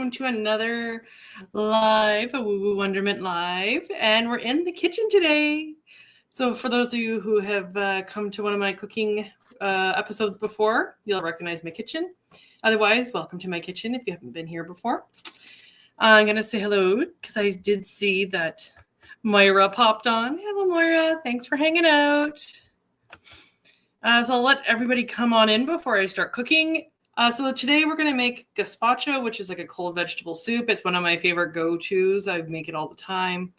welcome to another live, a Woo Woo Wonderment live, and we're in the kitchen today. So for those of you who have come to one of my cooking episodes before, you'll recognize my kitchen. Otherwise, welcome to my kitchen if you haven't been here before. I'm going to say hello because I did see that Moira popped on. Hello, Moira. Thanks for hanging out. So I'll let everybody come on in before I start cooking. So today we're going to make gazpacho, which is like a cold vegetable soup. It's one of my favorite go-tos. I make it all the time.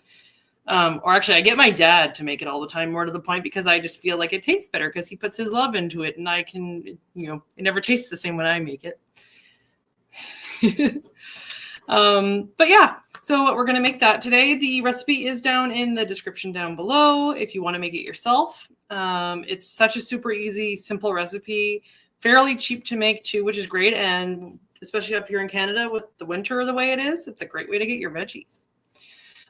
Or actually, I get my dad to make it all the time, more to the point, because I just feel like it tastes better because he puts his love into it, and I can, it never tastes the same when I make it. But yeah, so we're going to make that today. The recipe is down in the description down below if you want to make it yourself. It's such a super easy, simple recipe. Fairly cheap to make too, which is great. And especially up here in Canada with the winter the way it is, it's a great way to get your veggies.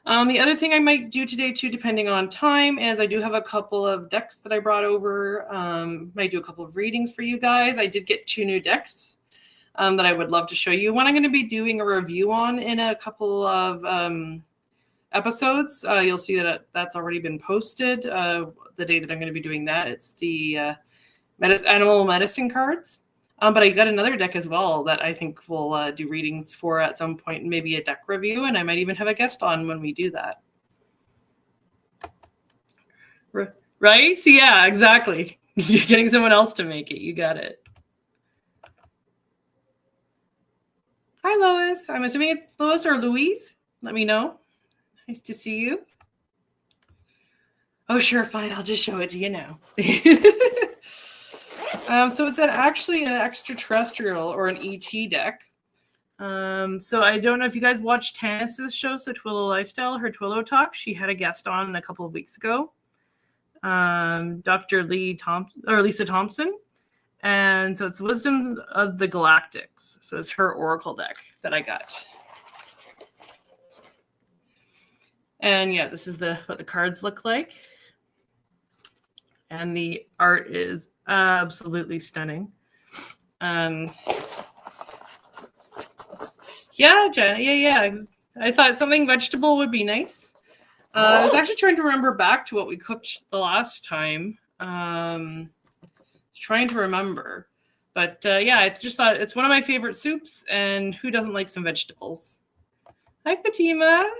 The other thing I might do today too, depending on time, is I do have a couple of decks that I brought over. Might do a couple of readings for you guys. I did get 2 new decks that I would love to show you. One I'm going to be doing a review on in a couple of episodes. You'll see that that's already been posted the day that I'm going to be doing that. It's the animal medicine cards. But I got another deck as well that I think we'll do readings for at some point, maybe a deck review, and I might even have a guest on when we do that. Right? Yeah, exactly. You're getting someone else to make it. You got it. Hi, Lois. I'm assuming it's Lois or Louise. Let me know. Nice to see you. Oh, sure, fine. I'll just show it to you now. So it's actually an extraterrestrial or an ET deck. So I don't know if you guys watched Tannis's show, so Twillo Lifestyle, her Twillo Talk. She had a guest on a couple of weeks ago, Dr. Lisa Thompson. And so it's Wisdom of the Galactics. So it's her Oracle deck that I got. And yeah, this is what the cards look like. And the art is absolutely stunning. Yeah, Jen. Yeah. I thought something vegetable would be nice. I was actually trying to remember back to what we cooked the last time. Trying to remember. But yeah, it's just it's one of my favorite soups, and who doesn't like some vegetables? Hi, Fatima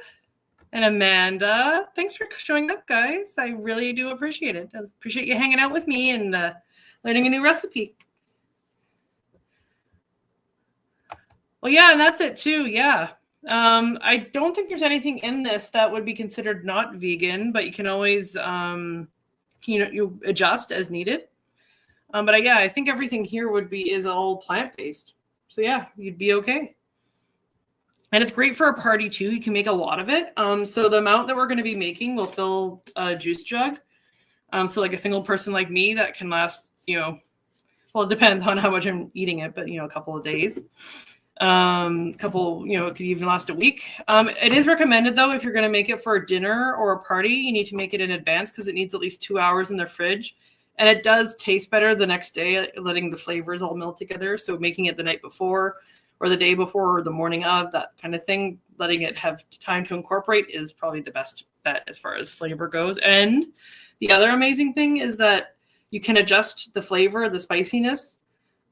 and Amanda. Thanks for showing up, guys. I really do appreciate it. I appreciate you hanging out with me and learning a new recipe. Well, yeah, and that's it too. Yeah. I don't think there's anything in this that would be considered not vegan, but you can always, you adjust as needed. But yeah, I think everything here is all plant-based. So yeah, you'd be okay. And it's great for a party too. You can make a lot of it. So the amount that we're going to be making will fill a juice jug. So like a single person like me, that can last, well, it depends on how much I'm eating it, but a couple of days. It could even last a week. It is recommended though, if you're going to make it for a dinner or a party, you need to make it in advance because it needs at least 2 hours in the fridge. And it does taste better the next day, letting the flavors all melt together. So making it the night before or the day before or the morning of, that kind of thing, letting it have time to incorporate is probably the best bet as far as flavor goes. And the other amazing thing is that you can adjust the flavor, the spiciness,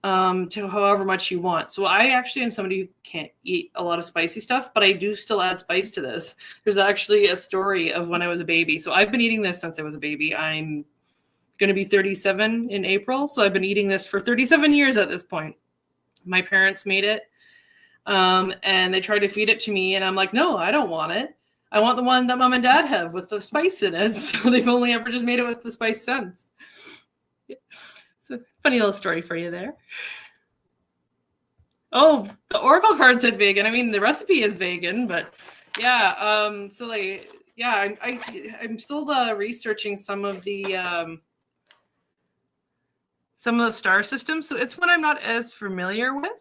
to however much you want. So I actually am somebody who can't eat a lot of spicy stuff, but I do still add spice to this. There's actually a story of when I was a baby. So I've been eating this since I was a baby. I'm going to be 37 in April. So I've been eating this for 37 years at this point. My parents made it. And they tried to feed it to me. And I'm like, no, I don't want it. I want the one that mom and dad have with the spice in it. So they've only ever just made it with the spice since. Yeah. It's a funny little story for you there. Oh, the Oracle card said vegan. I mean, the recipe is vegan, but yeah. So like, yeah, I'm still researching some of the star systems. So it's one I'm not as familiar with.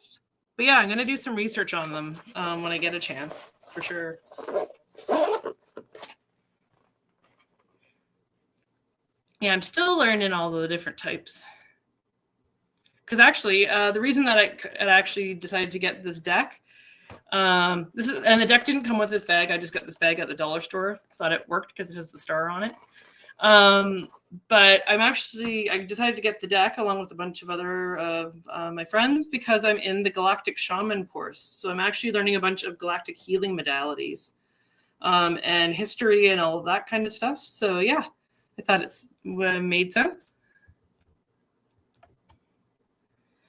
But yeah, I'm going to do some research on them when I get a chance, for sure. Yeah, I'm still learning all the different types. Because actually, the reason that I actually decided to get this deck And the deck didn't come with this bag. I just got this bag at the dollar store. Thought it worked because it has the star on it. But I decided to get the deck along with a bunch of other of my friends because I'm in the Galactic Shaman course. So I'm actually learning a bunch of galactic healing modalities and history and all of that kind of stuff. So yeah, I thought it made sense.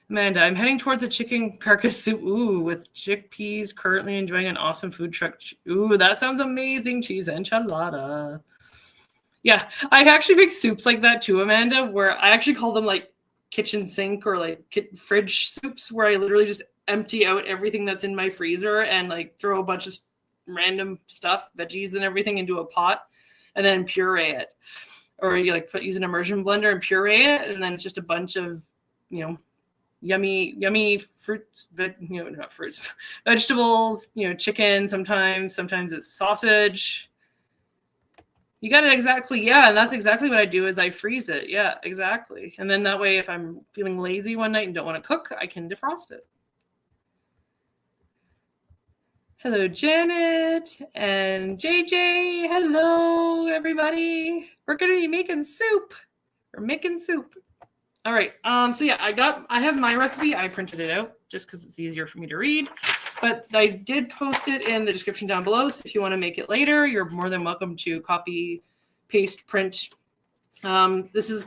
Amanda, I'm heading towards a chicken carcass soup. Ooh, with chickpeas. Currently enjoying an awesome food truck. Ooh, that sounds amazing. Cheese enchilada. Yeah, I actually make soups like that too, Amanda, where I actually call them like kitchen sink or like fridge soups, where I literally just empty out everything that's in my freezer and like throw a bunch of random stuff, veggies and everything into a pot and then puree it. Or you like use an immersion blender and puree it, and then it's just a bunch of, yummy fruits, not fruits, vegetables, chicken sometimes it's sausage. You got it exactly. Yeah, and that's exactly what I do is I freeze it. Yeah, exactly. And then that way, if I'm feeling lazy one night and don't want to cook, I can defrost it. Hello, Janet and JJ. Hello, everybody. We're going to be making soup. We're making soup. All right. So yeah, I have my recipe. I printed it out just because it's easier for me to read. But I did post it in the description down below. So if you want to make it later, you're more than welcome to copy, paste, print. This is,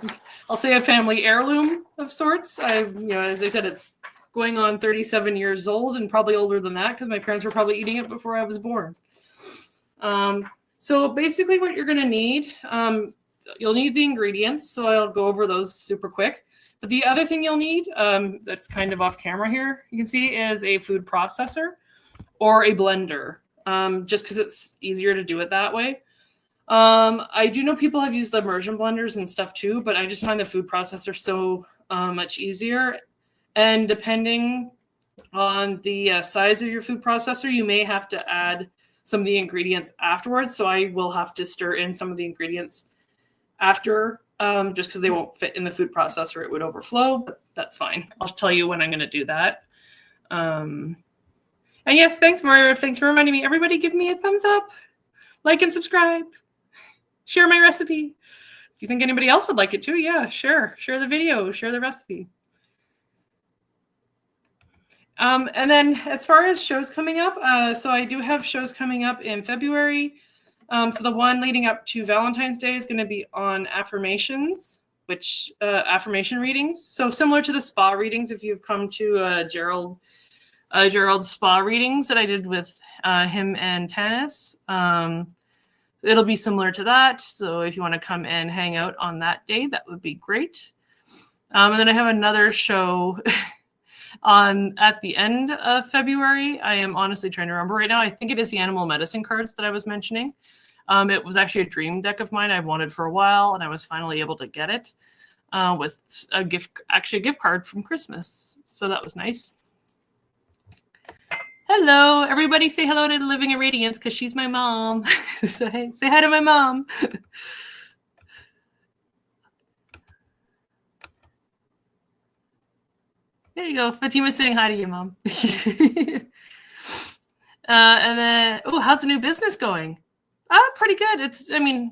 I'll say, a family heirloom of sorts. As I said, it's going on 37 years old and probably older than that because my parents were probably eating it before I was born. So basically what you're going to need, you'll need the ingredients. So I'll go over those super quick. But the other thing you'll need, that's kind of off camera here, you can see, is a food processor or a blender, just because it's easier to do it that way. I do know people have used immersion blenders and stuff too, but I just find the food processor so much easier. And depending on the size of your food processor, you may have to add some of the ingredients afterwards. So I will have to stir in some of the ingredients after, just because they won't fit in the food processor. It would overflow, but that's fine. I'll tell you when I'm going to do that. And yes, thanks, Maria. Thanks for reminding me. Everybody give me a thumbs up, like and subscribe, share my recipe. If you think anybody else would like it too, yeah, share the video, share the recipe. And then as far as shows coming up, so I do have shows coming up in February. So the one leading up to Valentine's Day is going to be on affirmations, which affirmation readings. So similar to the spa readings, if you've come to Gerald's spa readings that I did with him and Tanis, it'll be similar to that. So if you want to come and hang out on that day, that would be great. And then I have another show at the end of February. I am honestly trying to remember right now. I think it is the animal medicine cards that I was mentioning. It was actually a dream deck of mine I've wanted for a while, and I was finally able to get it with a gift card from Christmas. So that was nice. Hello, everybody. Say hello to Living in Radiance because she's my mom. Say hi to my mom. There you go. Fatima's saying hi to you, Mom. And then, how's the new business going? Pretty good. It's,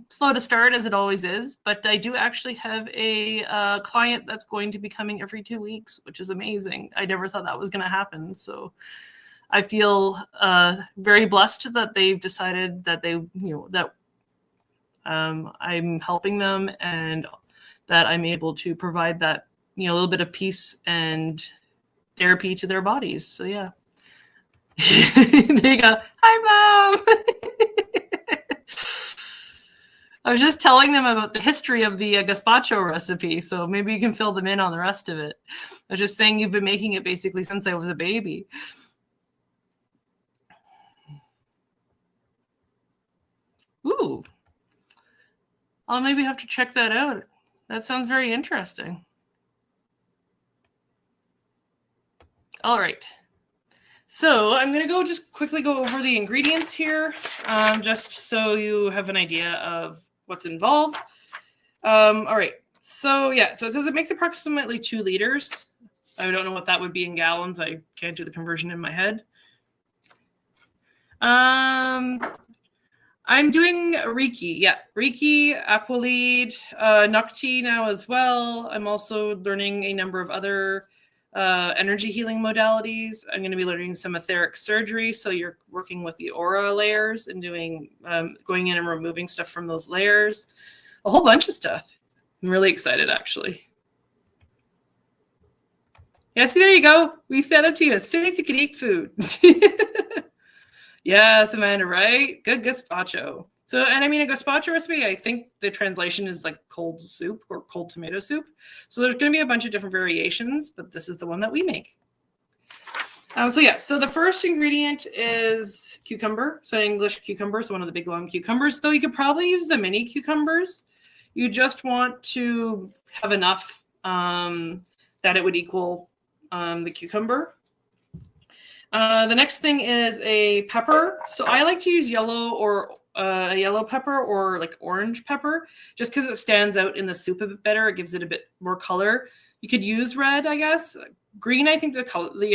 slow to start as it always is, but I do actually have a client that's going to be coming every 2 weeks, which is amazing. I never thought that was going to happen. So I feel very blessed that they've decided that I'm helping them and that I'm able to provide that, a little bit of peace and therapy to their bodies. So yeah. There you go. Hi, Mom. I was just telling them about the history of the gazpacho recipe, so maybe you can fill them in on the rest of it. I was just saying you've been making it basically since I was a baby. Ooh. I'll maybe have to check that out. That sounds very interesting. All right. So I'm going to just quickly go over the ingredients here, just so you have an idea of what's involved. All right. So yeah, so it says it makes approximately 2 liters. I don't know what that would be in gallons. I can't do the conversion in my head. I'm doing Reiki. Yeah, Reiki, Aqualead, Nocti now as well. I'm also learning a number of other energy healing modalities. I'm going to be learning some etheric surgery. So you're working with the aura layers and doing going in and removing stuff from those layers. A whole bunch of stuff. I'm really excited, actually. Yeah, see, there you go. We fed it to you as soon as you could eat food. Yes, Amanda, right? Good gazpacho. So, and I mean, a gazpacho recipe, I think the translation is like cold soup or cold tomato soup. So there's going to be a bunch of different variations, but this is the one that we make. So the first ingredient is cucumber. So English cucumber, so one of the big long cucumbers, though you could probably use the mini cucumbers. You just want to have enough that it would equal the cucumber. The next thing is a pepper. So I like to use yellow or a yellow pepper or like orange pepper, just because it stands out in the soup a bit better. It gives it a bit more color. You could use red, I guess. Green, I think the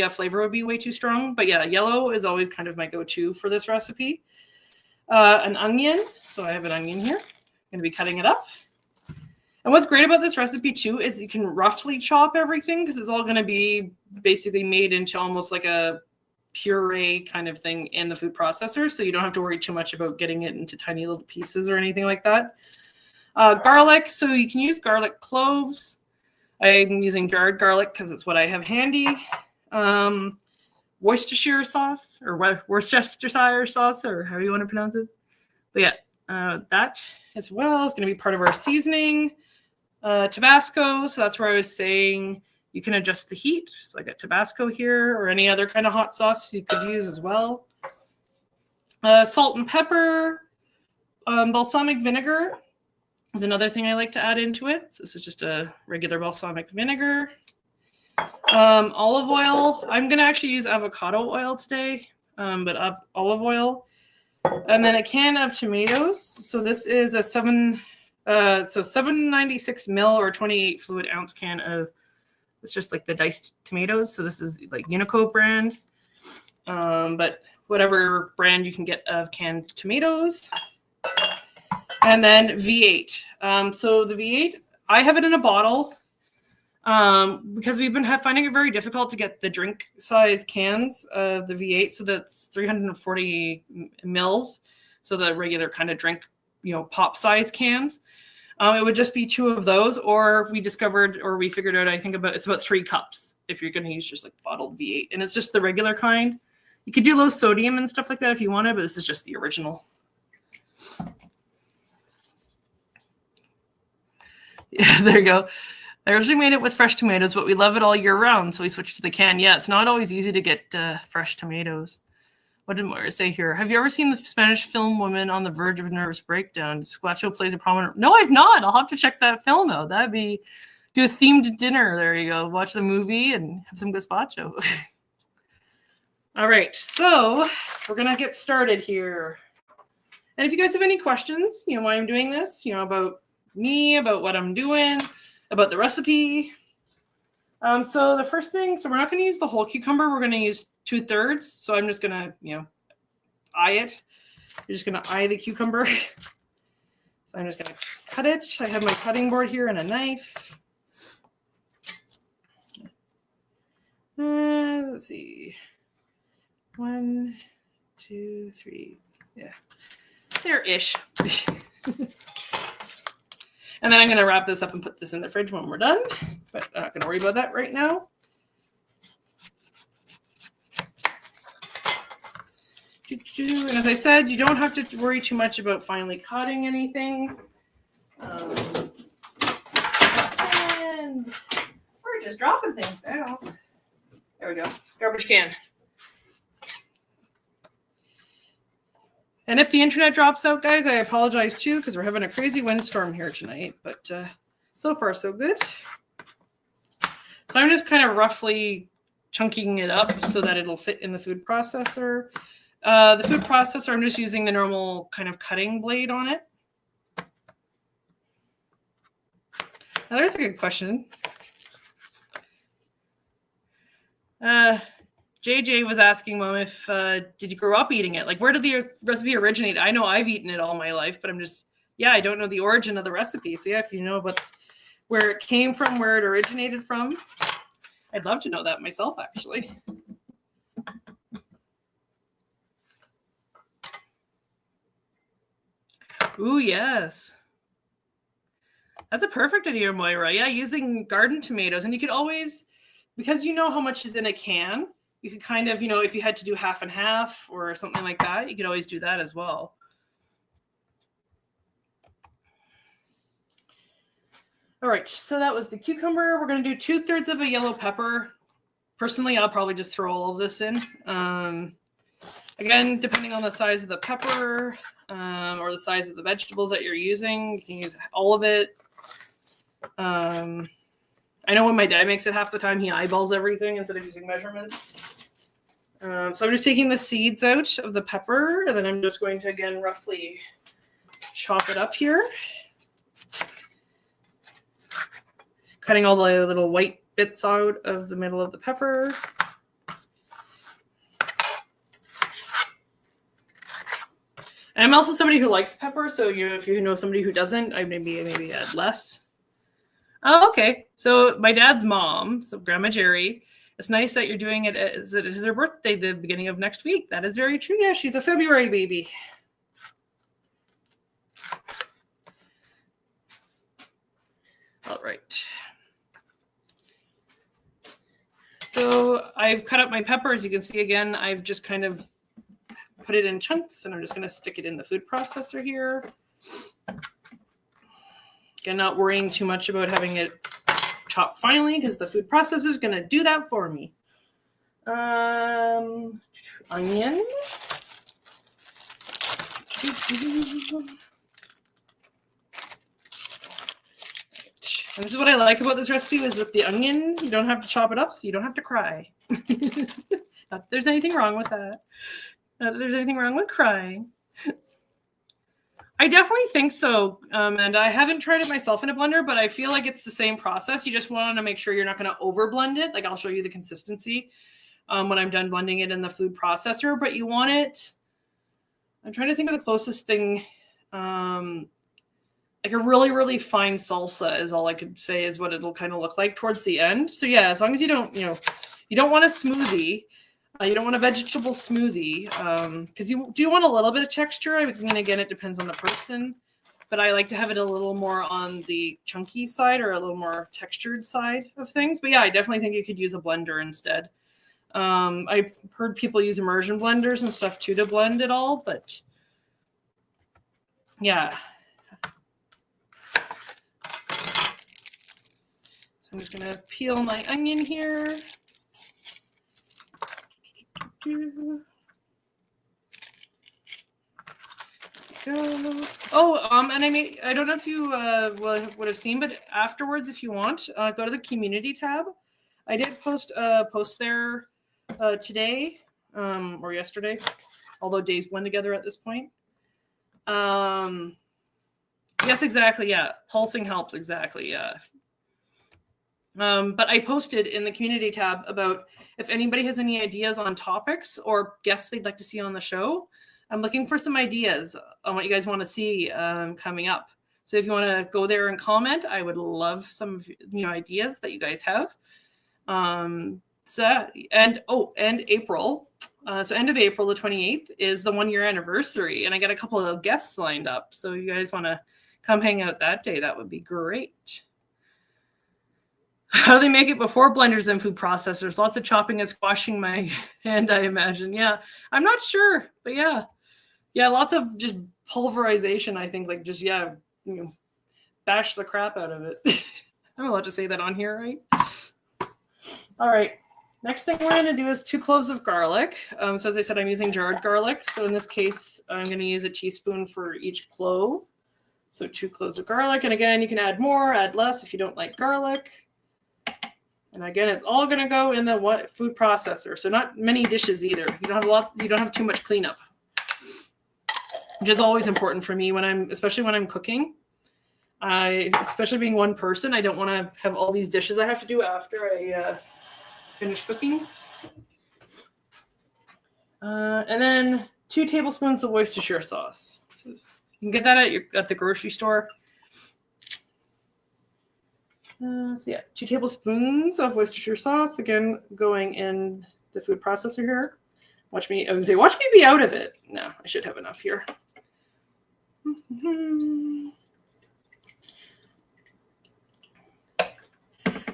flavor would be way too strong. But yeah, yellow is always kind of my go-to for this recipe. An onion. So I have an onion here. I'm going to be cutting it up. And what's great about this recipe too is you can roughly chop everything because it's all going to be basically made into almost like a puree kind of thing in the food processor. So you don't have to worry too much about getting it into tiny little pieces or anything like that. Garlic. So you can use garlic cloves. I'm using jarred garlic because it's what I have handy. Worcestershire sauce or Worcestershire sauce or however you want to pronounce it. But yeah, that as well is going to be part of our seasoning. Tabasco. So that's where I was saying you can adjust the heat. So I got Tabasco here or any other kind of hot sauce you could use as well. Salt and pepper. Balsamic vinegar is another thing I like to add into it. So this is just a regular balsamic vinegar. Olive oil. I'm going to actually use avocado oil today, but olive oil. And then a can of tomatoes. So this is a 796 ml or 28 fluid ounce can of, it's just like the diced tomatoes. So this is like Unico brand, but whatever brand you can get of canned tomatoes. And then V8. So the V8, I have it in a bottle because we've been finding it very difficult to get the drink size cans of the V8. So that's 340 mils. So the regular kind of drink, pop size cans. It would just be 2 of those, or we figured out, I think it's about 3 cups if you're going to use just like bottled V8. And it's just the regular kind. You could do low sodium and stuff like that if you wanted, but this is just the original. Yeah, there you go. I originally made it with fresh tomatoes, but we love it all year round, so we switched to the can. Yeah, it's not always easy to get fresh tomatoes. What did Moira say here? Have you ever seen the Spanish film Woman on the Verge of a Nervous Breakdown? Gazpacho plays a prominent... No, I've not. I'll have to check that film out. That'd be... Do a themed dinner. There you go. Watch the movie and have some gazpacho. All right, so we're going to get started here. And if you guys have any questions, why I'm doing this, about me, about what I'm doing, about the recipe. So the first thing, so we're not going to use the whole cucumber. We're going to use 2/3. So I'm just going to, eye it. You're just going to eye the cucumber. So I'm just going to cut it. I have my cutting board here and a knife. Let's see. 1, 2, 3. Yeah. There-ish. And then I'm going to wrap this up and put this in the fridge when we're done. But I'm not going to worry about that right now. And as I said, you don't have to worry too much about finely cutting anything. And we're just dropping things now. There we go. Garbage can. And if the internet drops out, guys, I apologize too, because we're having a crazy windstorm here tonight. But so far, so good. So I'm just kind of roughly chunking it up so that it'll fit in the food processor. The food processor, I'm just using the normal kind of cutting blade on it. Now, there's a good question. JJ was asking, Mom, if did you grow up eating it? Like, where did the recipe originate? I know I've eaten it all my life, but I'm just, I don't know the origin of the recipe. So yeah, if you know about where it came from, where it originated from, I'd love to know that myself, actually. Ooh, yes. That's a perfect idea, Moira. Yeah, using garden tomatoes. And you could always, because you know how much is in a can, you could kind of, if you had to do half and half or something like that, you could always do that as well. All right, so that was the cucumber. We're going to do 2/3 of a yellow pepper. Personally, I'll probably just throw all of this in. Again, depending on the size of the pepper or the size of the vegetables that you're using, you can use all of it. I know when my dad makes it half the time, he eyeballs everything instead of using measurements. So I'm just taking the seeds out of the pepper, and then I'm just going to, again, roughly chop it up here. Cutting all the little white bits out of the middle of the pepper. And I'm also somebody who likes pepper, so if you know somebody who doesn't, I maybe add less. Oh, okay. So my dad's mom, so Grandma Jerry, it's nice that you're doing it as it is her birthday the beginning of next week. That is very true. Yeah, she's a February baby. All right. So I've cut up my pepper. As you can see, again, I've just kind of put it in chunks, and I'm just going to stick it in the food processor here. Again, not worrying too much about having it chopped finely because the food processor is going to do that for me. Onion. And this is what I like about this recipe is with the onion, you don't have to chop it up, so you don't have to cry. Not that there's anything wrong with that. Not that there's anything wrong with crying. I definitely think so. And I haven't tried it myself in a blender, but I feel like it's the same process. You just want to make sure you're not going to over blend it. Like I'll show you the consistency when I'm done blending it in the food processor, but you want it, I'm trying to think of the closest thing. Like a really, really fine salsa is all I could say is what it'll kind of look like towards the end. So yeah, as long as you don't, you don't want a smoothie. You don't want a vegetable smoothie because you do want a little bit of texture. I mean, again, it depends on the person, but I like to have it a little more on the chunky side or a little more textured side of things. But yeah, I definitely think you could use a blender instead. I've heard people use immersion blenders and stuff too to blend it all, but yeah. So I'm just going to peel my onion here. Go. Oh, and I don't know if you would have seen, but afterwards, if you want, go to the community tab. I did post a post there today or yesterday, although days blend together at this point. Yes, exactly. Yeah, pulsing helps. Exactly. Yeah. But I posted in the community tab about if anybody has any ideas on topics or guests they'd like to see on the show. I'm looking for some ideas on what you guys want to see coming up. So if you want to go there and comment, I would love some ideas that you guys have. And April. So end of April, the 28th is the 1-year anniversary, and I got a couple of guests lined up. So you guys want to come hang out that day? That would be great. How do they make it before blenders and food processors? Lots of chopping and squashing my hand, I imagine. Yeah, I'm not sure, but yeah, lots of just pulverization. I think bash the crap out of it. I'm allowed to say that on here, right? All right. Next thing we're going to do is 2 cloves of garlic. So as I said, I'm using jarred garlic. So in this case, I'm going to use a teaspoon for each clove. So 2 cloves of garlic. And again, you can add more, add less if you don't like garlic. And again, it's all going to go in the food processor. So not many dishes either. You don't have too much cleanup, which is always important for me especially when I'm cooking. Especially being one person, I don't want to have all these dishes I have to do after I finish cooking. And then 2 tablespoons of Worcestershire sauce. So you can get that at the grocery store. So yeah, 2 tablespoons of Worcestershire sauce. Again, going in the food processor here. Watch me be out of it. No, I should have enough here.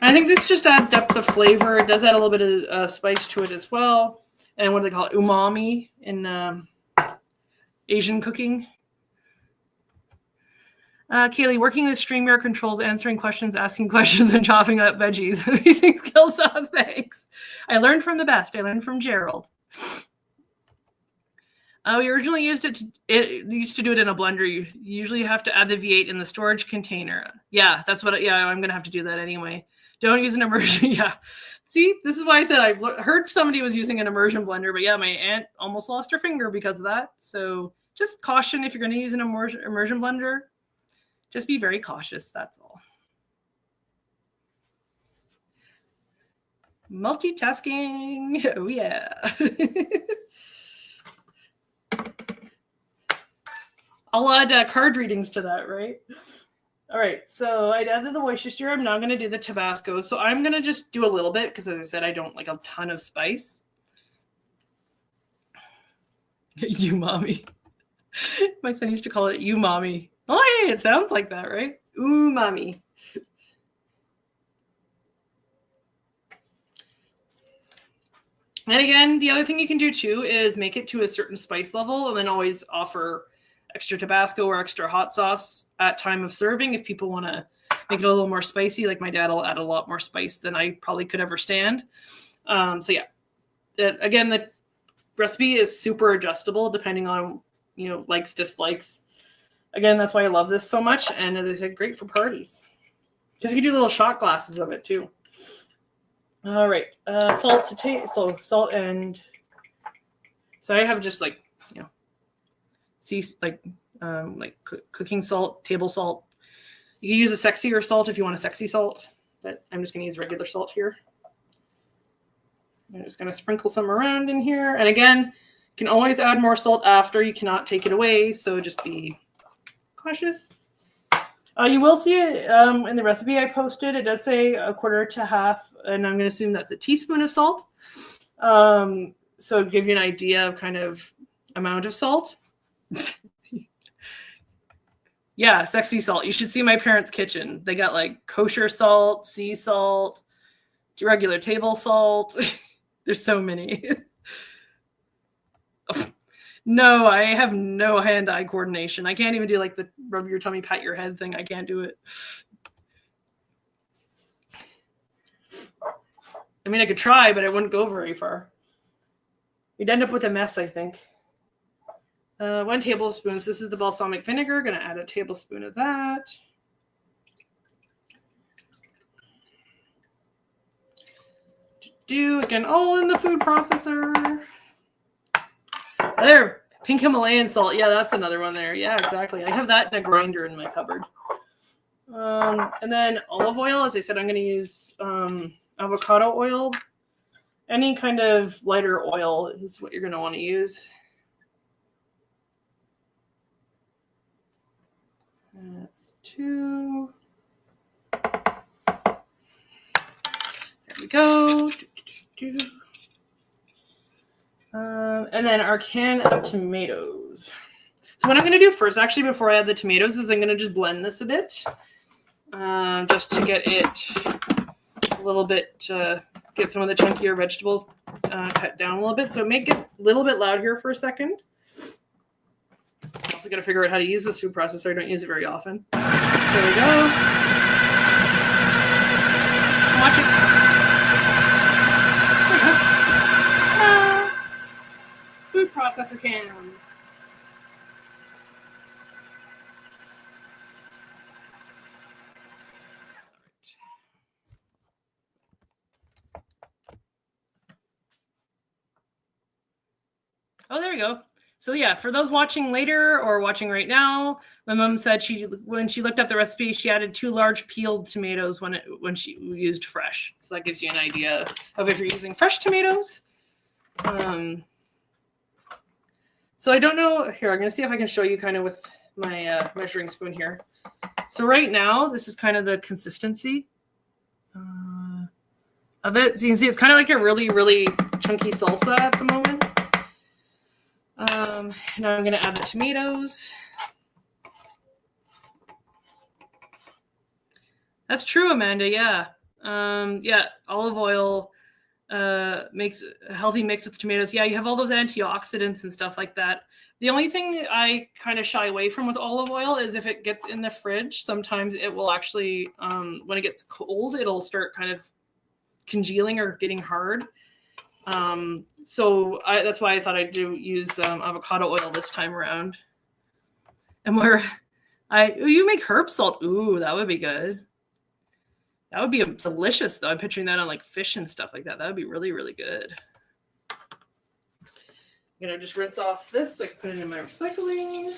I think this just adds depth of flavor. It does add a little bit of spice to it as well. And what do they call it? Umami in Asian cooking. Kaylee, working with StreamYard controls, answering questions, asking questions, and chopping up veggies. Amazing skills. Thanks. I learned from the best. I learned from Gerald. We originally used to do it in a blender. You usually have to add the V8 in the storage container. Yeah, that's what. Yeah, I'm gonna have to do that anyway. Don't use an immersion. Yeah, see, this is why I said I heard somebody was using an immersion blender, but yeah, my aunt almost lost her finger because of that. So just caution if you're gonna use an immersion blender. Just be very cautious. That's all. Multitasking. Oh yeah. I'll add card readings to that, right? All right, so I added the Worcestershire. I'm now going to do the Tabasco. So I'm going to just do a little bit because, as I said, I don't like a ton of spice. Umami. My son used to call it umami. Oh, hey, it sounds like that, right? Umami. And again, the other thing you can do too is make it to a certain spice level and then always offer extra Tabasco or extra hot sauce at time of serving if people want to make it a little more spicy. Like my dad will add a lot more spice than I probably could ever stand. So yeah, again, the recipe is super adjustable depending on, likes, dislikes. Again, that's why I love this so much. And as I said, great for parties because you can do little shot glasses of it too. All right, salt to taste. So salt and so I have just like cooking salt, table salt. You can use a sexier salt if you want a sexy salt, but I'm just going to use regular salt here. I'm just going to sprinkle some around in here. And again, you can always add more salt after. You cannot take it away, so just be cautious. You will see it in the recipe I posted. It does say 1/4 to 1/2, and I'm going to assume that's a teaspoon of salt. So to give you an idea of kind of amount of salt. Yeah, sexy salt. You should see my parents' kitchen. They got like kosher salt, sea salt, regular table salt. There's so many. No, I have no hand-eye coordination. I can't even do like the rub your tummy, pat your head thing. I can't do it. I mean, I could try, but it wouldn't go very far. We'd end up with a mess, I think. 1 tablespoon. This is the balsamic vinegar. Going to add a tablespoon of that. Again, all in the food processor. There, pink Himalayan salt. Yeah, that's another one there. Yeah, exactly. I have that in a grinder in my cupboard. And then olive oil. As I said, I'm going to use avocado oil. Any kind of lighter oil is what you're going to want to use. That's 2. There we go. And then our can of tomatoes. So what I'm going to do first, actually, before I add the tomatoes, is I'm going to just blend this a bit, just to get it a little bit, get some of the chunkier vegetables cut down a little bit. So make it a little bit loud here for a second. Also got to figure out how to use this food processor. I don't use it very often. There we go. Watch it. Food processor can. Oh, there we go. So yeah, for those watching later or watching right now, my mom said when she looked up the recipe, she added 2 large peeled tomatoes when she used fresh. So that gives you an idea of if you're using fresh tomatoes. So I don't know. Here, I'm going to see if I can show you kind of with my measuring spoon here. So right now, this is kind of the consistency of it. So you can see it's kind of like a really, really chunky salsa at the moment. Now I'm going to add the tomatoes. That's true, Amanda. Yeah. Yeah, olive oil makes a healthy mix with tomatoes. Yeah, you have all those antioxidants and stuff like that. The only thing I kind of shy away from with olive oil is if it gets in the fridge, sometimes it will actually, when it gets cold, it'll start kind of congealing or getting hard. So that's why I thought I'd use avocado oil this time around. And you make herb salt. Ooh, that would be good. That would be delicious, though. I'm picturing that on like fish and stuff like that. That would be really, really good. I'm gonna just rinse off this. I can put it in my recycling.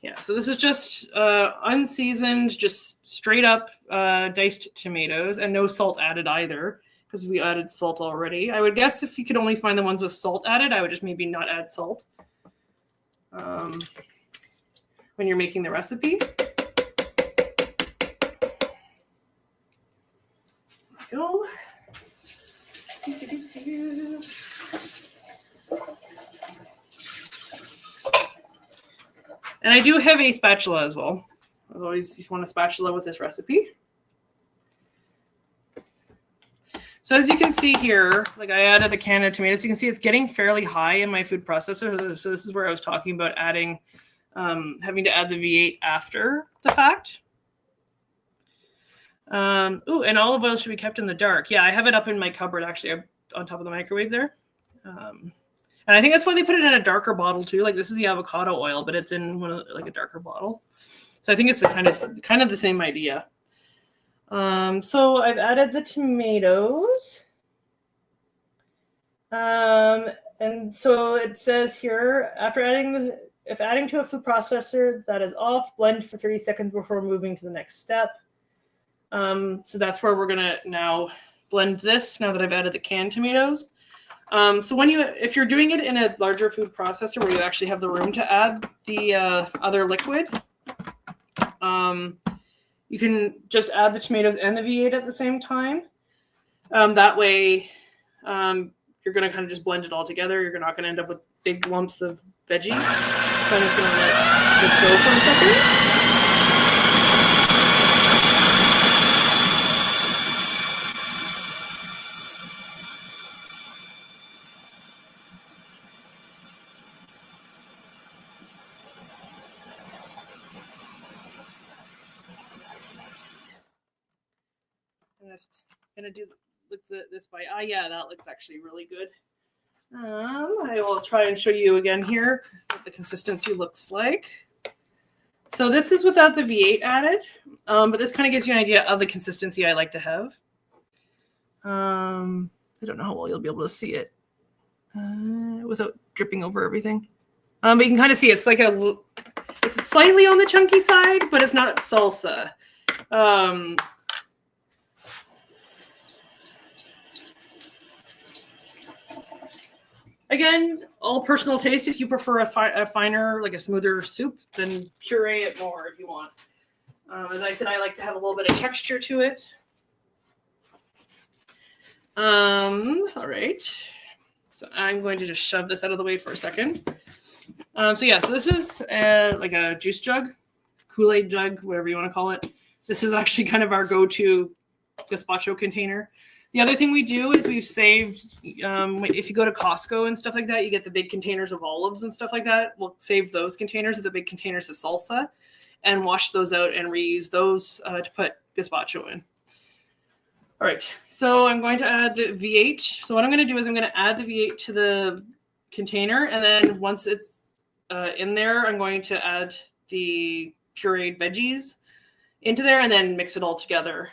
Yeah, so this is just unseasoned, just straight up diced tomatoes, and no salt added either, because we added salt already. I would guess if you could only find the ones with salt added, I would just maybe not add salt when you're making the recipe. Go. And I do have a spatula as well. I always want a spatula with this recipe. So as you can see here, like I added a can of tomatoes. You can see it's getting fairly high in my food processor. So this is where I was talking about adding, having to add the V8 after the fact. Ooh, and olive oil should be kept in the dark. Yeah, I have it up in my cupboard actually on top of the microwave there. And I think that's why they put it in a darker bottle too. Like this is the avocado oil, but it's in like a darker bottle. So I think it's the kind of the same idea. So I've added the tomatoes. And so it says here, if adding to a food processor that is off, blend for 30 seconds before moving to the next step. So that's where we're gonna now blend this now that I've added the canned tomatoes. So if you're doing it in a larger food processor where you actually have the room to add the other liquid, you can just add the tomatoes and the V8 at the same time. That way, you're going to kind of just blend it all together. You're not going to end up with big lumps of veggie. So I'm just going to let this go for a second. I'm just going to do this by eye. Yeah, that looks actually really good. I will try and show you again here what the consistency looks like. So this is without the V8 added, but this kind of gives you an idea of the consistency I like to have. I don't know how well you'll be able to see it without dripping over everything. But you can kind of see it's like it's slightly on the chunky side, but it's not salsa. Again, all personal taste. If you prefer a finer, like a smoother soup, then puree it more if you want. As I said, I like to have a little bit of texture to it. All right. So I'm going to just shove this out of the way for a second. So this is like a juice jug, Kool-Aid jug, whatever you want to call it. This is actually kind of our go-to gazpacho container. The other thing we do is we've saved, if you go to Costco and stuff like that, you get the big containers of olives and stuff like that. We'll save those containers of the big containers of salsa and wash those out and reuse those to put gazpacho in. All right, so I'm going to add the V8. So what I'm going to do is I'm going to add the V8 to the container, and then once it's in there, I'm going to add the pureed veggies into there and then mix it all together.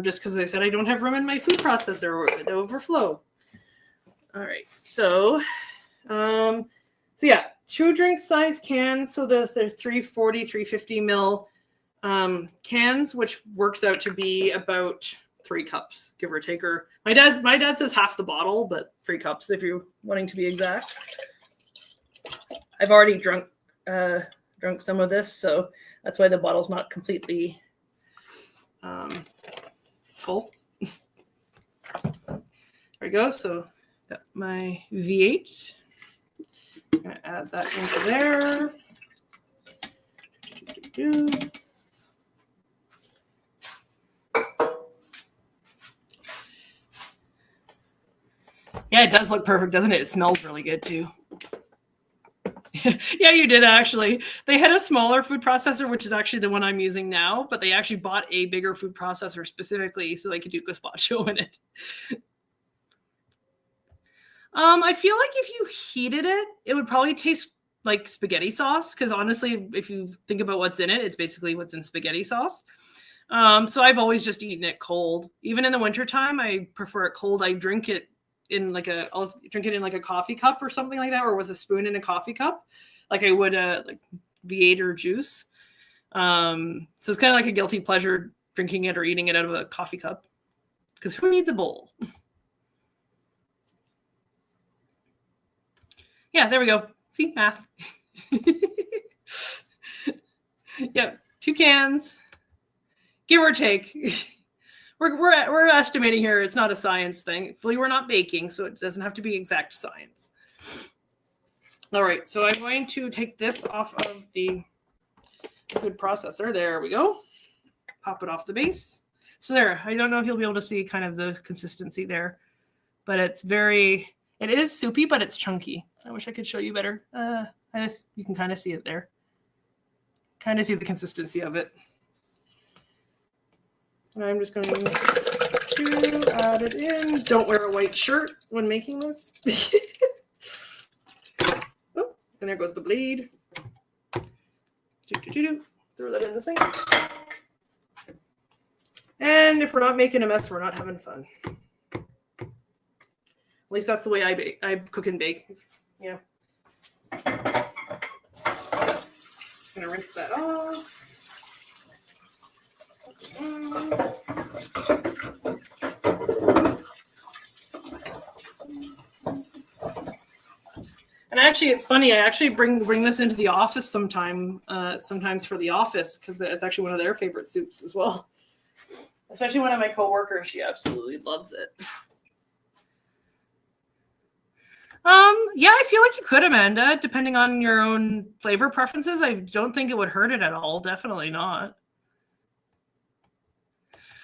Just because I said I don't have room in my food processor or it would overflow. All right, so 2 drink size cans. So they're 340, 350 ml cans, which works out to be about 3 cups, give or take. Or my dad says half the bottle, but 3 cups if you're wanting to be exact. I've already drunk some of this, so that's why the bottle's not completely full. There we go. So got my V8. I'm gonna add that into there. Yeah, it does look perfect, doesn't it? It smells really good too. Yeah, you did actually. They had a smaller food processor, which is actually the one I'm using now, but they actually bought a bigger food processor specifically so they could do gazpacho in it. I feel like if you heated it, it would probably taste like spaghetti sauce, because honestly, if you think about what's in it, it's basically what's in spaghetti sauce. So I've always just eaten it cold. Even in the wintertime, I prefer it cold. I drink it in I'll drink it in like a coffee cup or something like that, or with a spoon in a coffee cup, like I would like V8 or juice. So it's kind of like a guilty pleasure drinking it or eating it out of a coffee cup, because who needs a bowl? Yeah, there we go. See, math. Yep, 2 cans, give or take. We're estimating here. It's not a science thing. Hopefully we're not baking, so it doesn't have to be exact science. All right, so I'm going to take this off of the food processor. There we go. Pop it off the base. So there, I don't know if you'll be able to see kind of the consistency there, but it is soupy, but it's chunky. I wish I could show you better. You can kind of see it there. Kind of see the consistency of it. And I'm just going to add it in. Don't wear a white shirt when making this. Oh, and there goes the blade. Throw that in the sink. And if we're not making a mess, we're not having fun. At least that's the way I cook and bake. Yeah. Gonna rinse that off. And actually, it's funny. I actually bring this into the office sometimes for the office, because it's actually one of their favorite soups as well. Especially one of my coworkers, she absolutely loves it. Yeah, I feel like you could, Amanda, depending on your own flavor preferences. I don't think it would hurt it at all. Definitely not.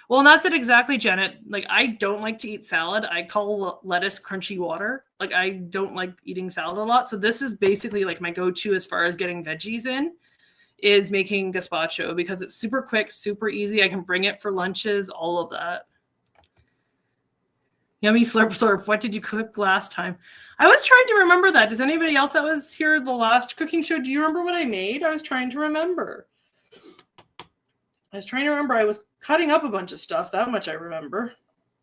Well, and that's it exactly, Janet. Like, I don't like to eat salad. I call lettuce crunchy water. Like, I don't like eating salad a lot. So this is basically like my go-to as far as getting veggies in, is making gazpacho, because it's super quick, super easy. I can bring it for lunches, all of that. Yummy slurp slurp. What did you cook last time? I was trying to remember that. Does anybody else that was here the last cooking show, do you remember what I made? I was trying to remember. I was cutting up a bunch of stuff. That much I remember.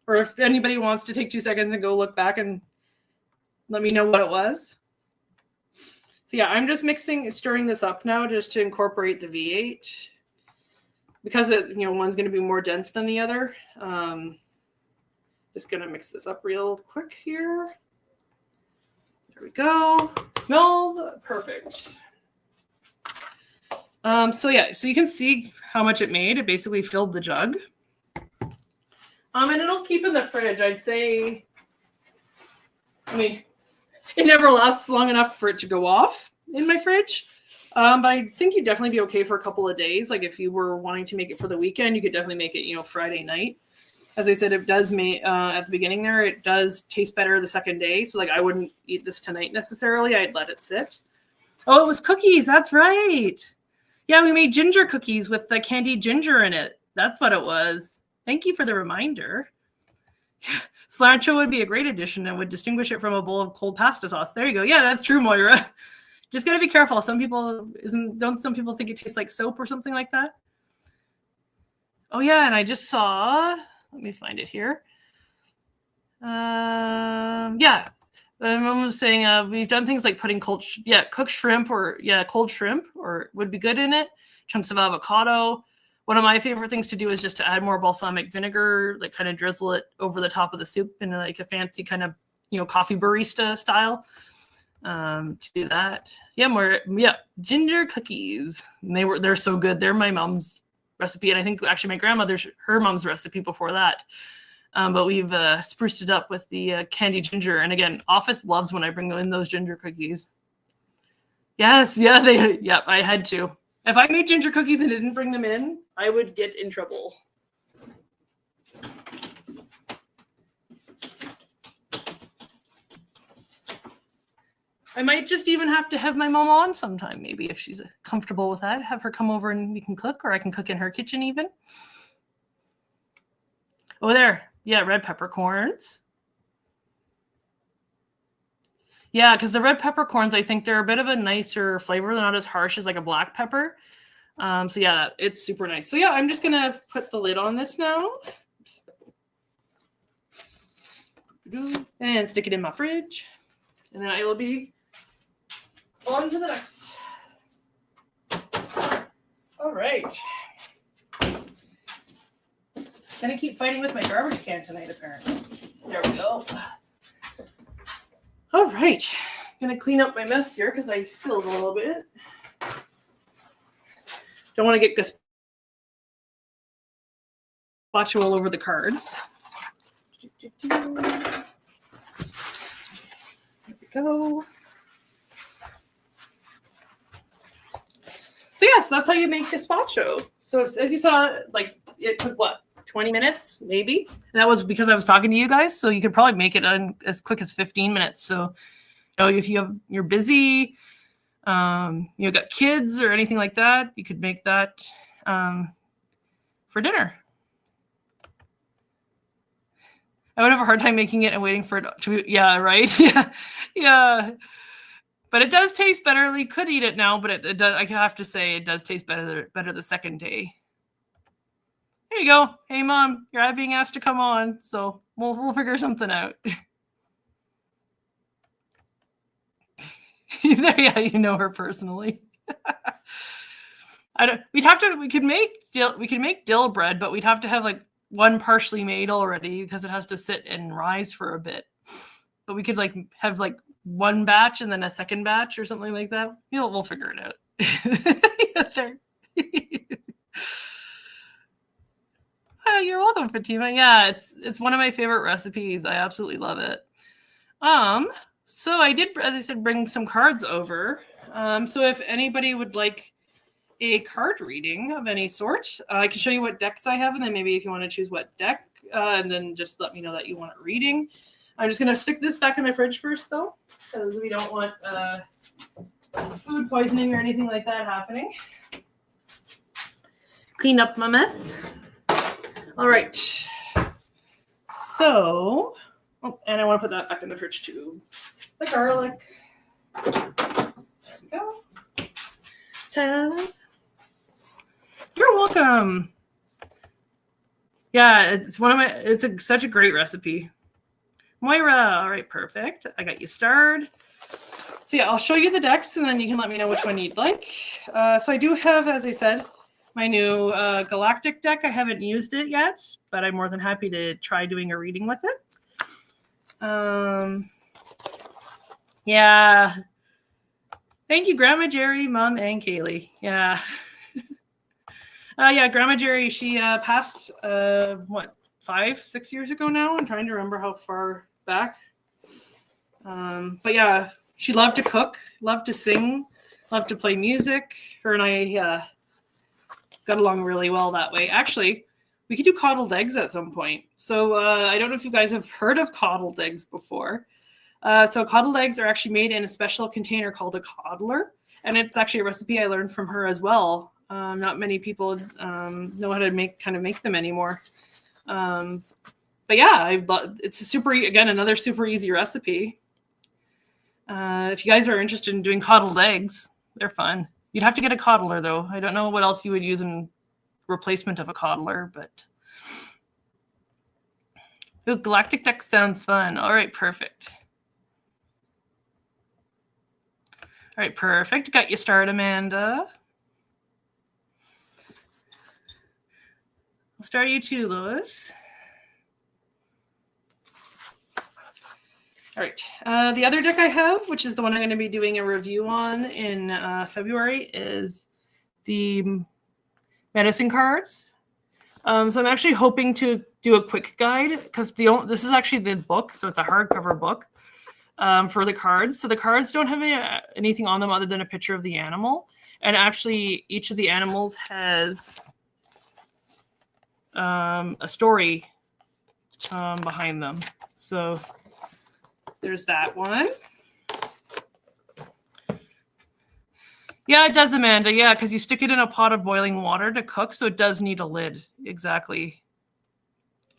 Or if anybody wants to take 2 seconds and go look back and let me know what it was. So yeah, I'm just stirring this up now just to incorporate the V8, because one's going to be more dense than the other. Just going to mix this up real quick here. There we go. Smells perfect. So you can see how much it made. It basically filled the jug. And it'll keep in the fridge. I'd say, it never lasts long enough for it to go off in my fridge. But I think you'd definitely be okay for a couple of days. Like, if you were wanting to make it for the weekend, you could definitely make it, Friday night. As I said, it does make, at the beginning there, it does taste better the second day. So, like, I wouldn't eat this tonight necessarily. I'd let it sit. Oh, it was cookies. That's right. Yeah, we made ginger cookies with the candied ginger in it. That's what it was. Thank you for the reminder. Cilantro would be a great addition and would distinguish it from a bowl of cold pasta sauce. There you go. Yeah, that's true, Moira. Just gotta be careful. Don't some people think it tastes like soap or something like that? Oh yeah, and I just saw, let me find it here. Yeah. I was saying we've done things like putting cooked shrimp or cold shrimp or would be good in it. Chunks of avocado. One of my favorite things to do is just to add more balsamic vinegar, like kind of drizzle it over the top of the soup in like a fancy kind of, coffee barista style. to do that. Yeah, ginger cookies. And they're so good. They're my mom's recipe, and I think actually my grandmother's her mom's recipe before that. But we've spruced it up with the candied ginger. And again, Office loves when I bring in those ginger cookies. Yes, yeah, I had to. If I made ginger cookies and didn't bring them in, I would get in trouble. I might just even have to have my mom on sometime, maybe, if she's comfortable with that. Have her come over and we can cook, or I can cook in her kitchen even. Oh, there. Yeah, red peppercorns. Yeah, because the red peppercorns, I think they're a bit of a nicer flavor. They're not as harsh as like a black pepper. So yeah, it's super nice. So yeah, I'm just going to put the lid on this now. And stick it in my fridge. And then I will be on to the next. All right. Gonna keep fighting with my garbage can tonight, apparently. There we go. All right. Gonna clean up my mess here because I spilled a little bit. Don't want to get gazpacho all over the cards. There we go. So yes, that's how you make gazpacho. So as you saw, like it took what, 20 minutes maybe? And that was because I was talking to you guys. So you could probably make it in as quick as 15 minutes. So if you're busy, got kids or anything like that, you could make that for dinner. I would have a hard time making it and waiting for it to, yeah, right? Yeah. But it does taste better. We could eat it now, but it does. I have to say it does taste better the second day. There you go. Hey, Mom, you're being asked to come on, so we'll figure something out. Yeah, you know her personally. We could make dill bread, but we'd have to have like one partially made already because it has to sit and rise for a bit. But we could like have like one batch and then a second batch or something like that. We'll figure it out. There. You're welcome, Fatima. Yeah, it's one of my favorite recipes. I absolutely love it. So I did, as I said, bring some cards over. So if anybody would like a card reading of any sort, I can show you what decks I have, and then maybe if you want to choose what deck, and then just let me know that you want a reading. I'm just going to stick this back in my fridge first, though, because we don't want food poisoning or anything like that happening. Clean up my mess. All right. So, and I want to put that back in the fridge too. The garlic. There we go. Ta-da. You're welcome. Yeah, it's such a great recipe. Moira, all right, perfect. I got you starred. So yeah, I'll show you the decks and then you can let me know which one you'd like. So I do have, as I said, my new Galactic deck. I haven't used it yet, but I'm more than happy to try doing a reading with it. Yeah. Thank you, Grandma Jerry, Mom, and Kaylee. Yeah. Yeah, Grandma Jerry, she passed, 5-6 years ago now? I'm trying to remember how far back. But yeah, she loved to cook, loved to sing, loved to play music. Her and I got along really well that way. Actually, we could do coddled eggs at some point. So I don't know if you guys have heard of coddled eggs before. So coddled eggs are actually made in a special container called a coddler. And it's actually a recipe I learned from her as well. Not many people know how to make them anymore. But yeah, it's another super easy recipe. If you guys are interested in doing coddled eggs, they're fun. You'd have to get a coddler though. I don't know what else you would use in replacement of a coddler, but ooh, Galactic deck sounds fun. All right, perfect. All right, perfect. Got you started, Amanda. I'll start you too, Lois. All right. The other deck I have, which is the one I'm going to be doing a review on in February, is the medicine cards. So I'm actually hoping to do a quick guide because this is actually the book, so it's a hardcover book for the cards. So the cards don't have anything on them other than a picture of the animal, and actually each of the animals has a story behind them. So there's that one. Yeah, it does, Amanda. Yeah, because you stick it in a pot of boiling water to cook, so it does need a lid. Exactly.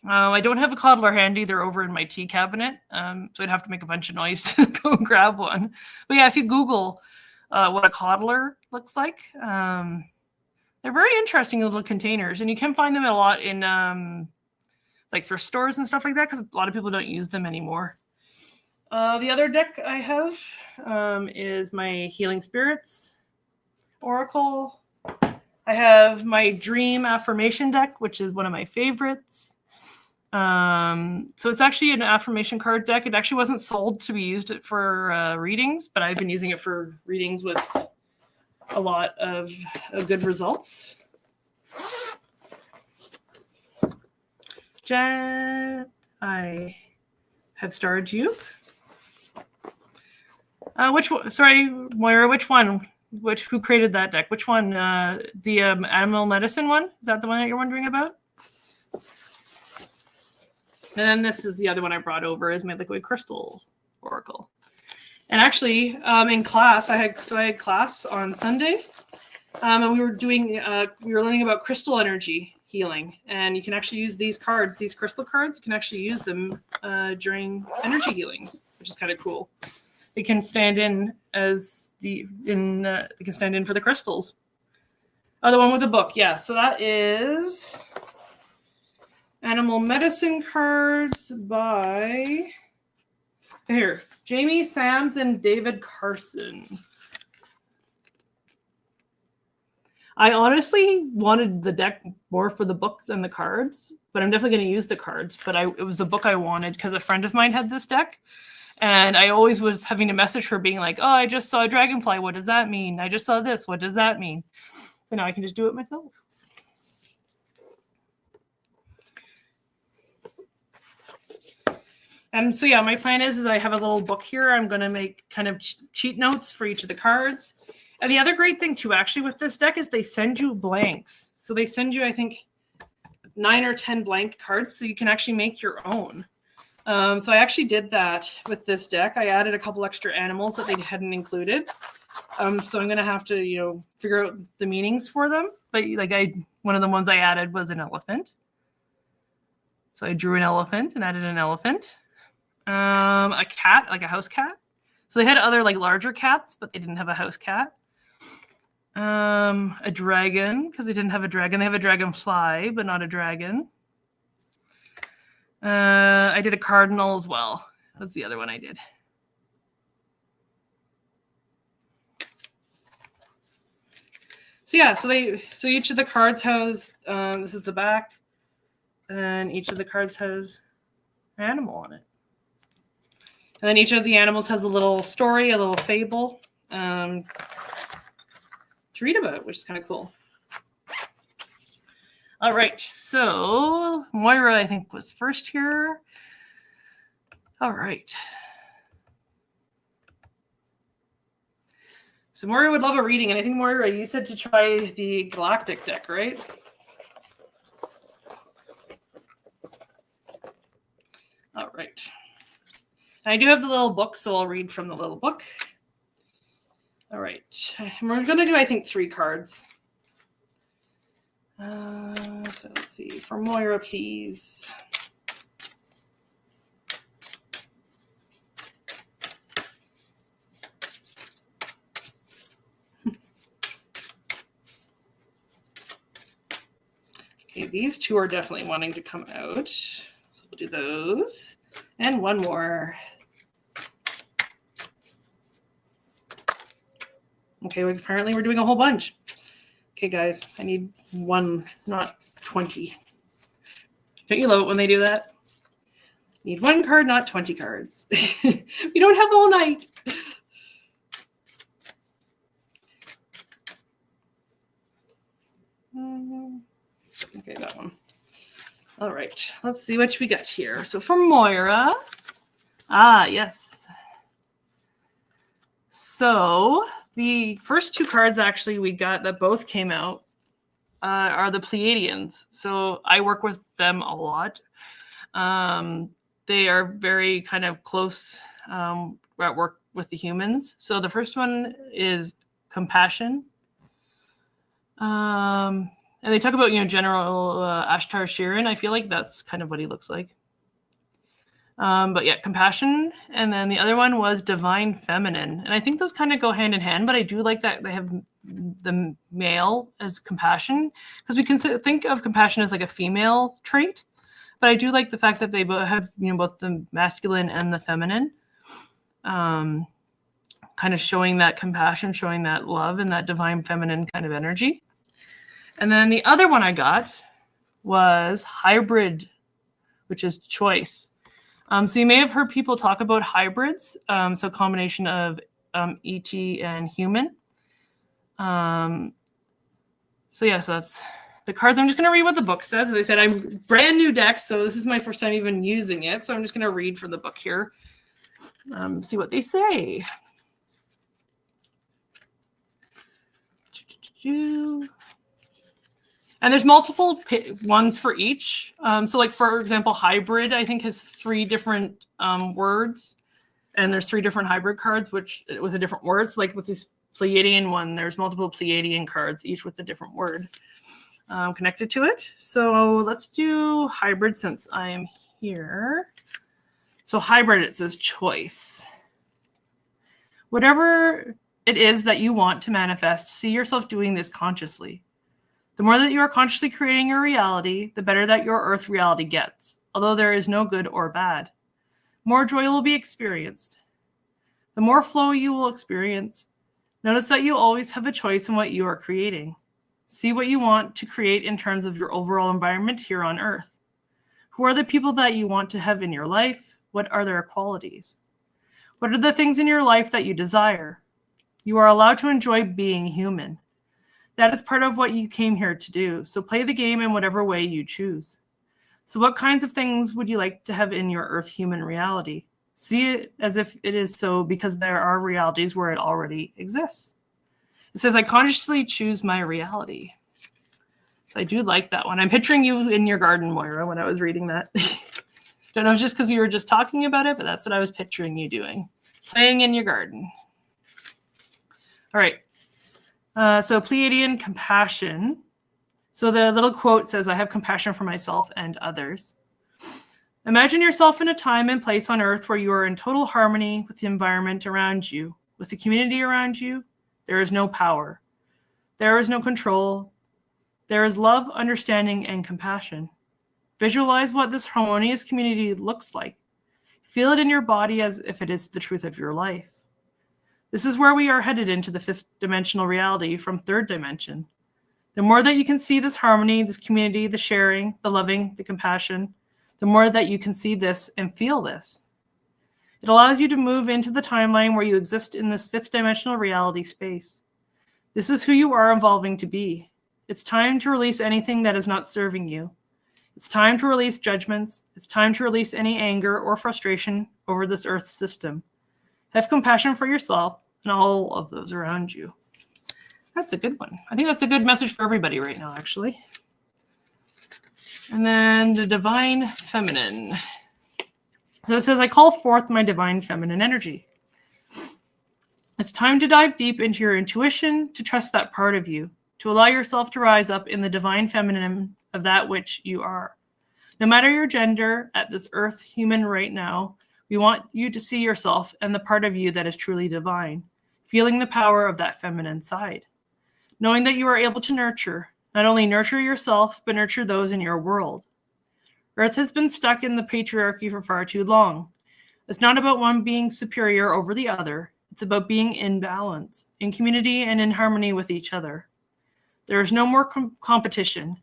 I don't have a coddler handy. They're over in my tea cabinet, so I'd have to make a bunch of noise to go grab one. But yeah, if you Google what a coddler looks like, they're very interesting little containers, and you can find them a lot in like thrift stores and stuff like that because a lot of people don't use them anymore. The other deck I have is my Healing Spirits Oracle. I have my Dream Affirmation deck, which is one of my favorites. So it's actually an affirmation card deck. It actually wasn't sold to be used for readings, but I've been using it for readings with a lot of good results. Jen, I have starred you. Which one? Sorry, Moira, which one? Who created that deck? Which one? The animal medicine one? Is that the one that you're wondering about? And then this is the other one I brought over is my liquid crystal oracle. And actually, in class, I had class on Sunday, and we were learning about crystal energy healing, and you can actually use these cards, these crystal cards. You can actually use them during energy healings, which is kind of cool. They can stand in they can stand in for the crystals. Oh, the one with the book, yeah. So that is Animal Medicine cards by Jamie Sams and David Carson. I honestly wanted the deck more for the book than the cards, but I'm definitely going to use the cards. But it was the book I wanted because a friend of mine had this deck. And I always was having to message her being like, oh, I just saw a dragonfly. What does that mean? I just saw this. What does that mean? So now I can just do it myself. And so, yeah, my plan is I have a little book here. I'm going to make kind of cheat notes for each of the cards. And the other great thing, too, actually, with this deck is they send you blanks. So they send you, I think, 9 or 10 blank cards so you can actually make your own. So I actually did that with this deck. I added a couple extra animals that they hadn't included. So I'm going to have to, figure out the meanings for them. But one of the ones I added was an elephant. So I drew an elephant and added an elephant. A cat, like a house cat. So they had other larger cats, but they didn't have a house cat. A dragon, because they didn't have a dragon. They have a dragonfly, but not a dragon. I did a cardinal as well. That's the other one I did. So yeah, so each of the cards has this is the back, and each of the cards has an animal on it. And then each of the animals has a little story, a little fable to read about, which is kind of cool. All right, so Moira, I think, was first here. All right. So Moira would love a reading, and I think, Moira, you said to try the Galactic deck, right? All right. And I do have the little book, so I'll read from the little book. All right. And we're going to do, I think, 3 cards. So let's see. For Moira, please. Okay, these 2 are definitely wanting to come out. So we'll do those. And one more. Okay, well, apparently we're doing a whole bunch. Okay, guys, I need 1, not 20. Don't you love it when they do that? Need 1 card, not 20 cards. We don't have all night. Okay, that one. All right, let's see what we got here. So for Moira, yes. So the first 2 cards actually we got that both came out are the Pleiadians. So I work with them a lot. They are very kind of close at work with the humans. So the first one is compassion. And they talk about, General Ashtar Sheeran. I feel like that's kind of what he looks like. But yeah, compassion. And then the other one was divine feminine. And I think those kind of go hand in hand, but I do like that they have the male as compassion, because we can think of compassion as like a female trait. But I do like the fact that they both have, both the masculine and the feminine, kind of showing that compassion, showing that love and that divine feminine kind of energy. And then the other one I got was hybrid, which is choice. So you may have heard people talk about hybrids. So combination of ET and human. So yes, that's the cards. I'm just going to read what the book says. As I said, I'm brand new deck, so this is my first time even using it. So I'm just going to read from the book here. See what they say. And there's multiple ones for each. So like, for example, hybrid, I think, has 3 different words. And there's 3 different hybrid cards, which with a different word. So like with this Pleiadian one, there's multiple Pleiadian cards, each with a different word connected to it. So let's do hybrid since I am here. So hybrid, it says choice. Whatever it is that you want to manifest, see yourself doing this consciously. The more that you are consciously creating your reality, the better that your earth reality gets, although there is no good or bad. More joy will be experienced. The more flow you will experience. Notice that you always have a choice in what you are creating. See what you want to create in terms of your overall environment here on earth. Who are the people that you want to have in your life? What are their qualities? What are the things in your life that you desire? You are allowed to enjoy being human. That is part of what you came here to do. So play the game in whatever way you choose. So what kinds of things would you like to have in your earth human reality? See it as if it is so, because there are realities where it already exists. It says, I consciously choose my reality. So I do like that one. I'm picturing you in your garden, Moira, when I was reading that. Don't know if it's just because we were just talking about it, but that's what I was picturing you doing. Playing in your garden. All right. So Pleiadian compassion. So the little quote says, I have compassion for myself and others. Imagine yourself in a time and place on earth where you are in total harmony with the environment around you, with the community around you. There is no power. There is no control. There is love, understanding, and compassion. Visualize what this harmonious community looks like. Feel it in your body as if it is the truth of your life. This is where we are headed into the 5th dimensional reality from 3rd dimension. The more that you can see this harmony, this community, the sharing, the loving, the compassion, the more that you can see this and feel this. It allows you to move into the timeline where you exist in this 5th dimensional reality space. This is who you are evolving to be. It's time to release anything that is not serving you. It's time to release judgments. It's time to release any anger or frustration over this earth system. Have compassion for yourself and all of those around you. That's a good one. I think that's a good message for everybody right now, actually. And then the divine feminine. So it says, I call forth my divine feminine energy. It's time to dive deep into your intuition, to trust that part of you, to allow yourself to rise up in the divine feminine of that which you are. No matter your gender at this earth human right now, we want you to see yourself and the part of you that is truly divine, feeling the power of that feminine side. Knowing that you are able to nurture, not only nurture yourself, but nurture those in your world. Earth has been stuck in the patriarchy for far too long. It's not about one being superior over the other. It's about being in balance, in community, and in harmony with each other. There is no more competition.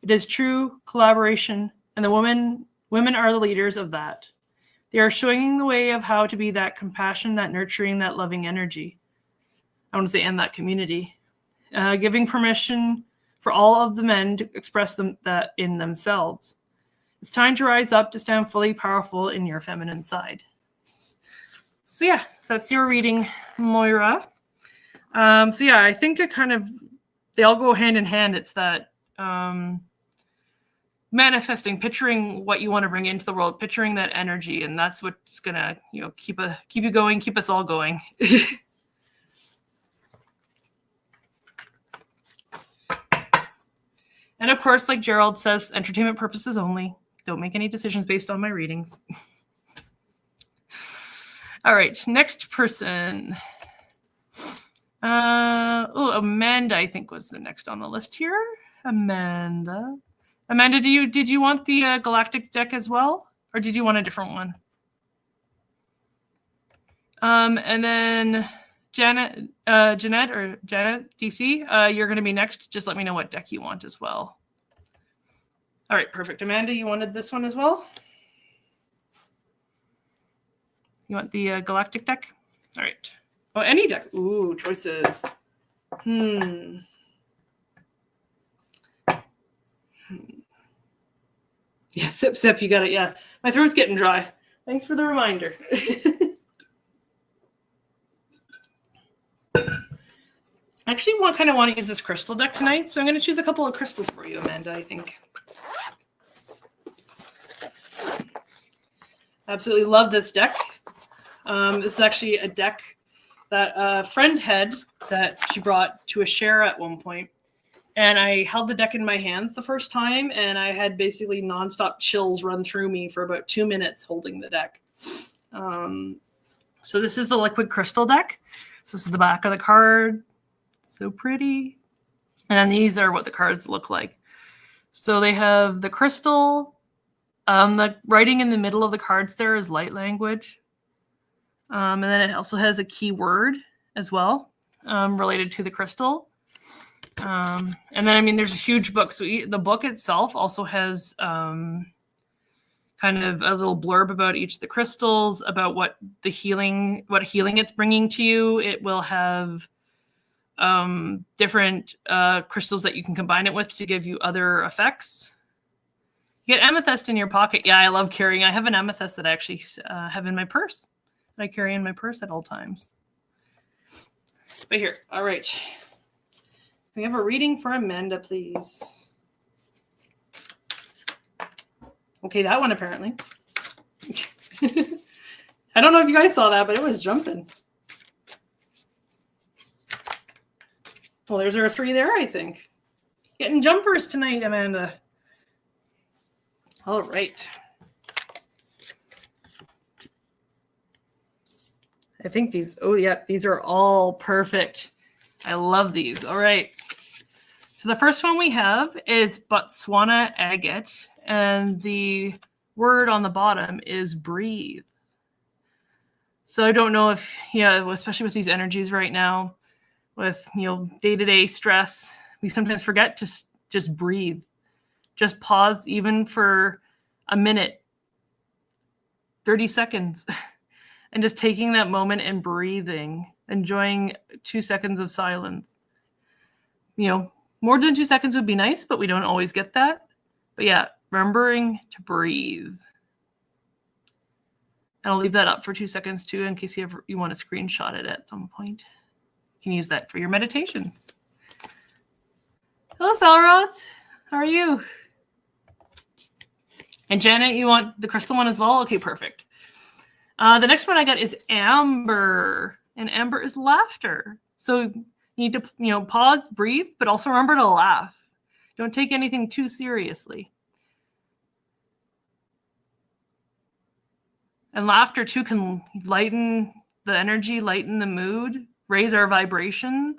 It is true collaboration, and the women are the leaders of that. They are showing the way of how to be that compassion, that nurturing, that loving energy. I want to say, and that community. Giving permission for all of the men to express that in themselves. It's time to rise up to stand fully powerful in your feminine side. So yeah, so that's your reading, Moira. So yeah, I think they all go hand in hand. It's that manifesting, picturing what you want to bring into the world, picturing that energy, and that's what's gonna, keep you going, keep us all going. And of course, like Gerald says, entertainment purposes only. Don't make any decisions based on my readings. All right, next person. Amanda, I think, was the next on the list here. Amanda, did you want the galactic deck as well, or did you want a different one? And then Janet DC, you're going to be next. Just let me know what deck you want as well. All right, perfect. Amanda, you wanted this one as well? You want the galactic deck? All right. Oh, any deck. Ooh, choices. Yeah, sip, you got it. Yeah, my throat's getting dry. Thanks for the reminder. I actually kind of want to use this crystal deck tonight, so I'm going to choose a couple of crystals for you, Amanda, I think. Absolutely love this deck. This is actually a deck that a friend had that she brought to a share at one point. And I held the deck in my hands the first time, and I had basically nonstop chills run through me for about 2 minutes holding the deck. So this is the liquid crystal deck. So this is the back of the card. So pretty. And then these are what the cards look like. So they have the crystal. The writing in the middle of the cards there is light language. And then it also has a keyword as well, related to the crystal. And then, there's a huge book. So the book itself also has kind of a little blurb about each of the crystals, about what healing it's bringing to you. It will have different crystals that you can combine it with to give you other effects. You get amethyst in your pocket. Yeah, I love carrying. I have an amethyst that I actually have in my purse. That I carry in my purse at all times. But here, all right. Can we have a reading for Amanda, please? Okay, that one apparently. I don't know if you guys saw that, but it was jumping. Well, there's our 3 there, I think. Getting jumpers tonight, Amanda. All right. I think these are all perfect. I love these. All right. So the first one we have is Botswana agate, and the word on the bottom is breathe. So I don't know if, especially with these energies right now, with, day-to-day stress, we sometimes forget to just breathe. Just pause even for a minute, 30 seconds, and just taking that moment and breathing, enjoying 2 seconds of silence. More than 2 seconds would be nice, but we don't always get that. But yeah, remembering to breathe. And I'll leave that up for 2 seconds too, in case you want to screenshot it at some point. You can use that for your meditations. Hello, Salrot. How are you? And Janet, you want the crystal one as well? Okay, perfect. The next one I got is amber, and amber is laughter. So you need to, pause, breathe, but also remember to laugh. Don't take anything too seriously. And laughter too can lighten the energy, lighten the mood, raise our vibration.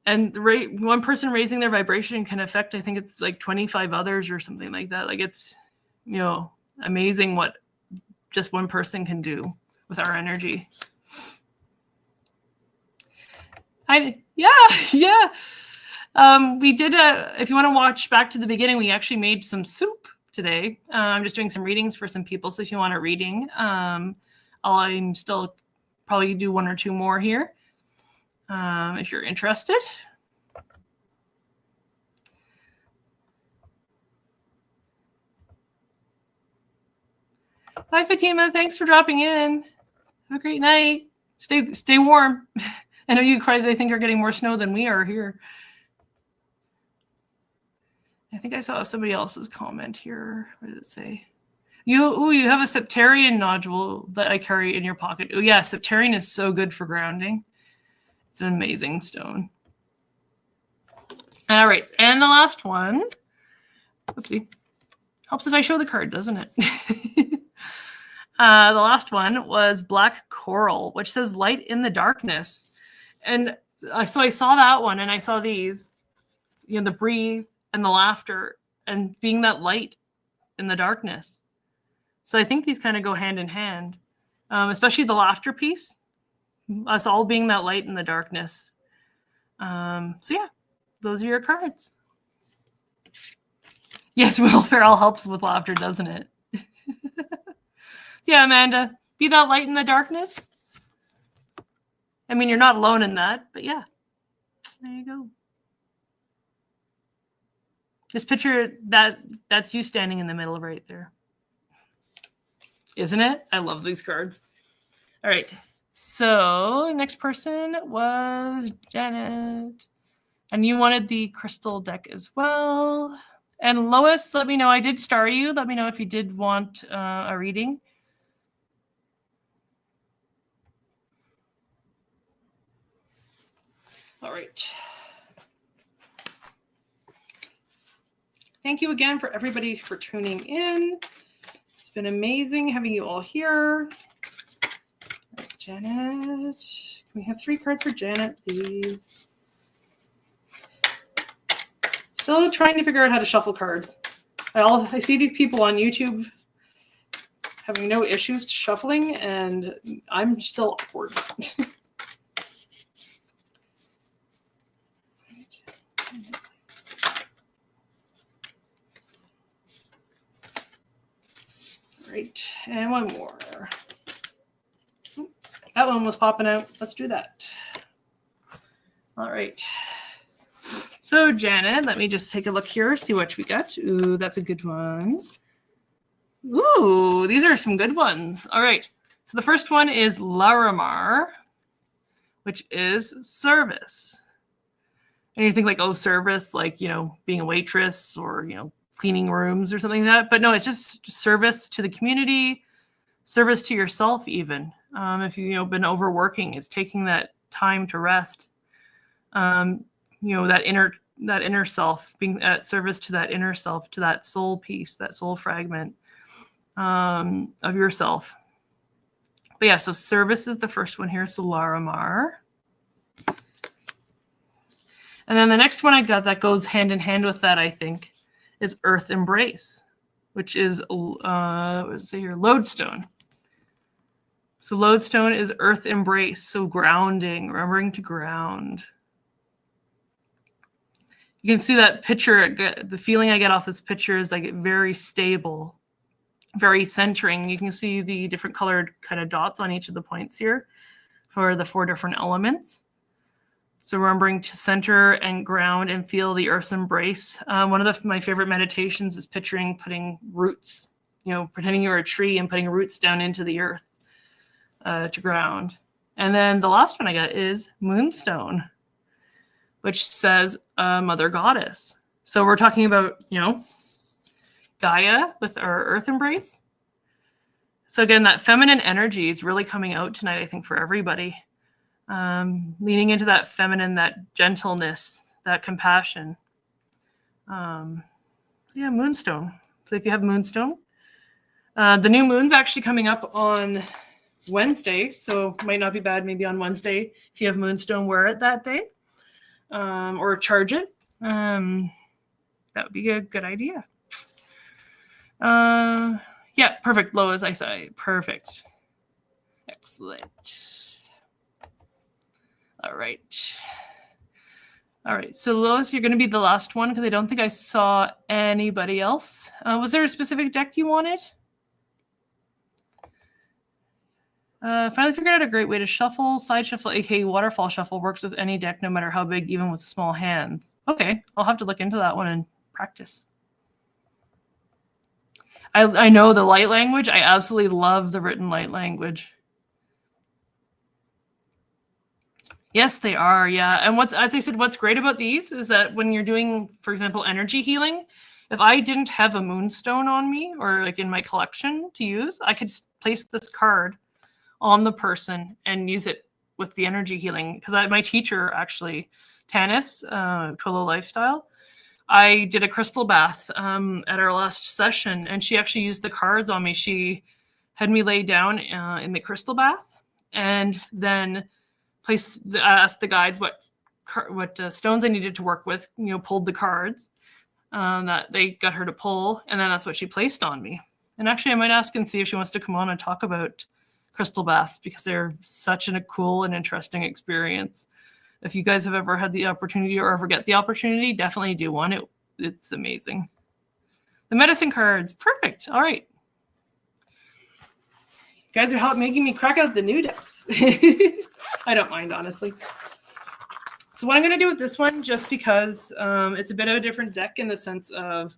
And one person raising their vibration can affect, I think it's like 25 others or something like that. Like it's, amazing what just one person can do with our energy. Yeah. We did if you want to watch back to the beginning, we actually made some soup today. I'm just doing some readings for some people. So if you want a reading, I'm still probably do 1 or 2 more here. If you're interested. Bye, Fatima. Thanks for dropping in. Have a great night. Stay warm. I know you guys, I think, are getting more snow than we are here. I think I saw somebody else's comment here. What did it say? You have a septarian nodule that I carry in your pocket. Oh yeah, septarian is so good for grounding. It's an amazing stone. All right, and the last one. Oopsie. Helps if I show the card, doesn't it? The last one was black coral, which says light in the darkness. And so I saw that one, and I saw these, the breathe and the laughter and being that light in the darkness. So I think these kind of go hand in hand, especially the laughter piece, us all being that light in the darkness. So yeah, those are your cards. Yes, Will Ferrell helps with laughter, doesn't it? Yeah, Amanda, be that light in the darkness. I mean, you're not alone in that, but yeah, there you go. Just picture that's you standing in the middle right there. Isn't it? I love these cards. All right. So next person was Janet. And you wanted the crystal deck as well. And Lois, let me know. I did star you. Let me know if you did want a reading. All right. Thank you again for everybody for tuning in. It's been amazing having you all here. Right, Janet, can we have 3 cards for Janet, please? Still trying to figure out how to shuffle cards. I see these people on YouTube having no issues shuffling, and I'm still awkward. Right, and one more. That one was popping out. Let's do that. All right. So Janet, let me just take a look here, see what we got. Ooh, that's a good one. Ooh, these are some good ones. All right. So the first one is Larimar, which is service. And you think like, oh, service, like, being a waitress or, cleaning rooms or something like that. But no, it's just service to the community, service to yourself even. If you've been overworking, it's taking that time to rest. That inner self, being at service to that inner self, to that soul piece, that soul fragment of yourself. But yeah, so service is the first one here, so Larimar. And then the next one I got that goes hand in hand with that, I think, is Earth Embrace, which is your lodestone. So lodestone is Earth Embrace, so grounding, remembering to ground. You can see that picture. The feeling I get off this picture is like very stable, very centering. You can see the different colored kind of dots on each of the points here for the 4 different elements. So remembering to center and ground and feel the earth's embrace. One of my favorite meditations is picturing putting roots, pretending you're a tree and putting roots down into the earth to ground. And then the last one I got is Moonstone, which says Mother Goddess. So we're talking about, Gaia with our earth embrace. So again, that feminine energy is really coming out tonight, I think, for everybody. Leaning into that feminine, that gentleness, that compassion. Moonstone. So if you have Moonstone, the new moon's actually coming up on Wednesday, so might not be bad maybe on Wednesday. If you have Moonstone, wear it that day, or charge it. That would be a good idea. Yeah, perfect. Low as I say. Perfect. Excellent. All right. All right, so Lois, you're going to be the last one because I don't think I saw anybody else. Was there a specific deck you wanted? Finally figured out a great way to shuffle. Side shuffle, aka waterfall shuffle, works with any deck, no matter how big, even with small hands. Okay, I'll have to look into that one and practice. I know the light language. I absolutely love the written light language. Yes, they are. Yeah. And as I said, what's great about these is that when you're doing, for example, energy healing, if I didn't have a moonstone on me or like in my collection to use, I could place this card on the person and use it with the energy healing. Because my teacher, actually, Tanis, Twillo Lifestyle, I did a crystal bath at our last session, and she actually used the cards on me. She had me lay down in the crystal bath and then asked the guides what stones I needed to work with, pulled the cards that they got her to pull, and then that's what she placed on me. And actually, I might ask and see if she wants to come on and talk about crystal baths, because they're such a cool and interesting experience. If you guys have ever had the opportunity or ever get the opportunity, definitely do one. It's amazing. The medicine cards, perfect. All right. You guys are making me crack out the new decks. I don't mind, honestly. So what I'm going to do with this one, just because it's a bit of a different deck in the sense of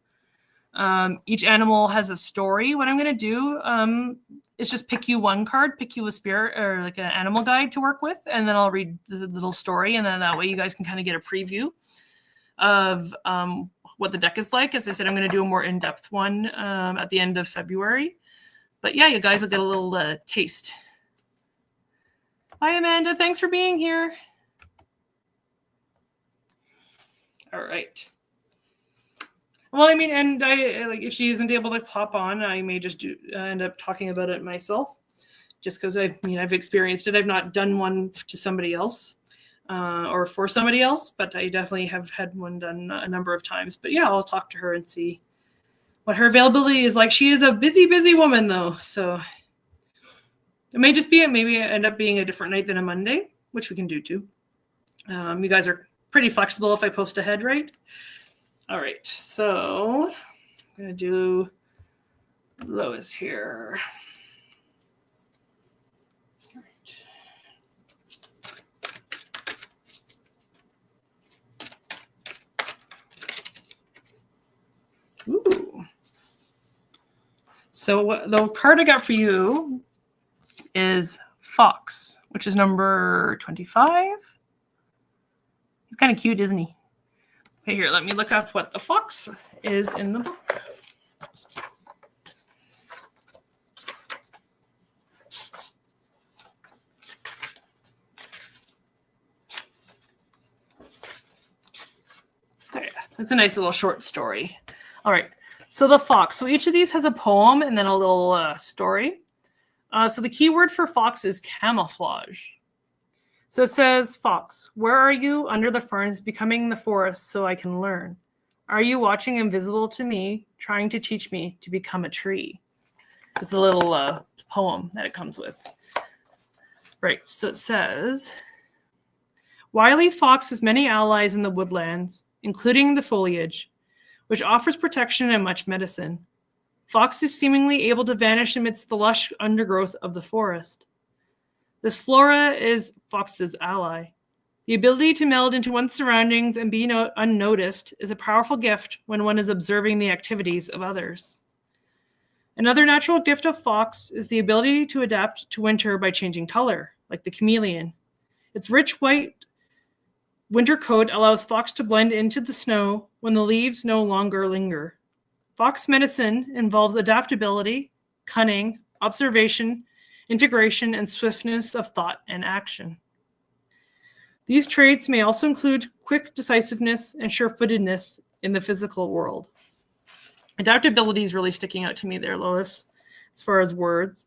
each animal has a story. What I'm going to do is just pick you one card, pick you a spirit or like an animal guide to work with, and then I'll read the little story, and then that way you guys can kind of get a preview of what the deck is like. As I said, I'm going to do a more in-depth one at the end of February. But yeah, you guys will get a little taste. Hi, Amanda. Thanks for being here. All right. Well, I mean, and if she isn't able to pop on, I may just end up talking about it myself, just because I've experienced it. I've not done one to somebody else or for somebody else, but I definitely have had one done a number of times. But yeah, I'll talk to her and see what her availability is like. She is a busy woman, though, so it may just be maybe end up being a different night than a Monday, which we can do too. You guys are pretty flexible if I post ahead, right? All right, so I'm going to do Lois here. All right. Ooh. So the card I got for you is Fox, which is number 25. He's kind of cute, isn't he? Okay, here, let me look up what the fox is in the book. There, that's a nice little short story. All right, so the fox. So each of these has a poem and then a little story. So the key word for fox is camouflage. So it says, Fox, where are you under the ferns, becoming the forest so I can learn? Are you watching invisible to me, trying to teach me to become a tree? It's a little poem that it comes with. Right, so it says, Wily Fox has many allies in the woodlands, including the foliage, which offers protection and much medicine. Fox is seemingly able to vanish amidst the lush undergrowth of the forest. This flora is Fox's ally. The ability to meld into one's surroundings and be unnoticed is a powerful gift when one is observing the activities of others. Another natural gift of Fox is the ability to adapt to winter by changing color, like the chameleon. Its rich white winter coat allows Fox to blend into the snow when the leaves no longer linger. Fox medicine involves adaptability, cunning, observation, integration, and swiftness of thought and action. These traits may also include quick decisiveness and sure-footedness in the physical world. Adaptability is really sticking out to me there, Lois, as far as words.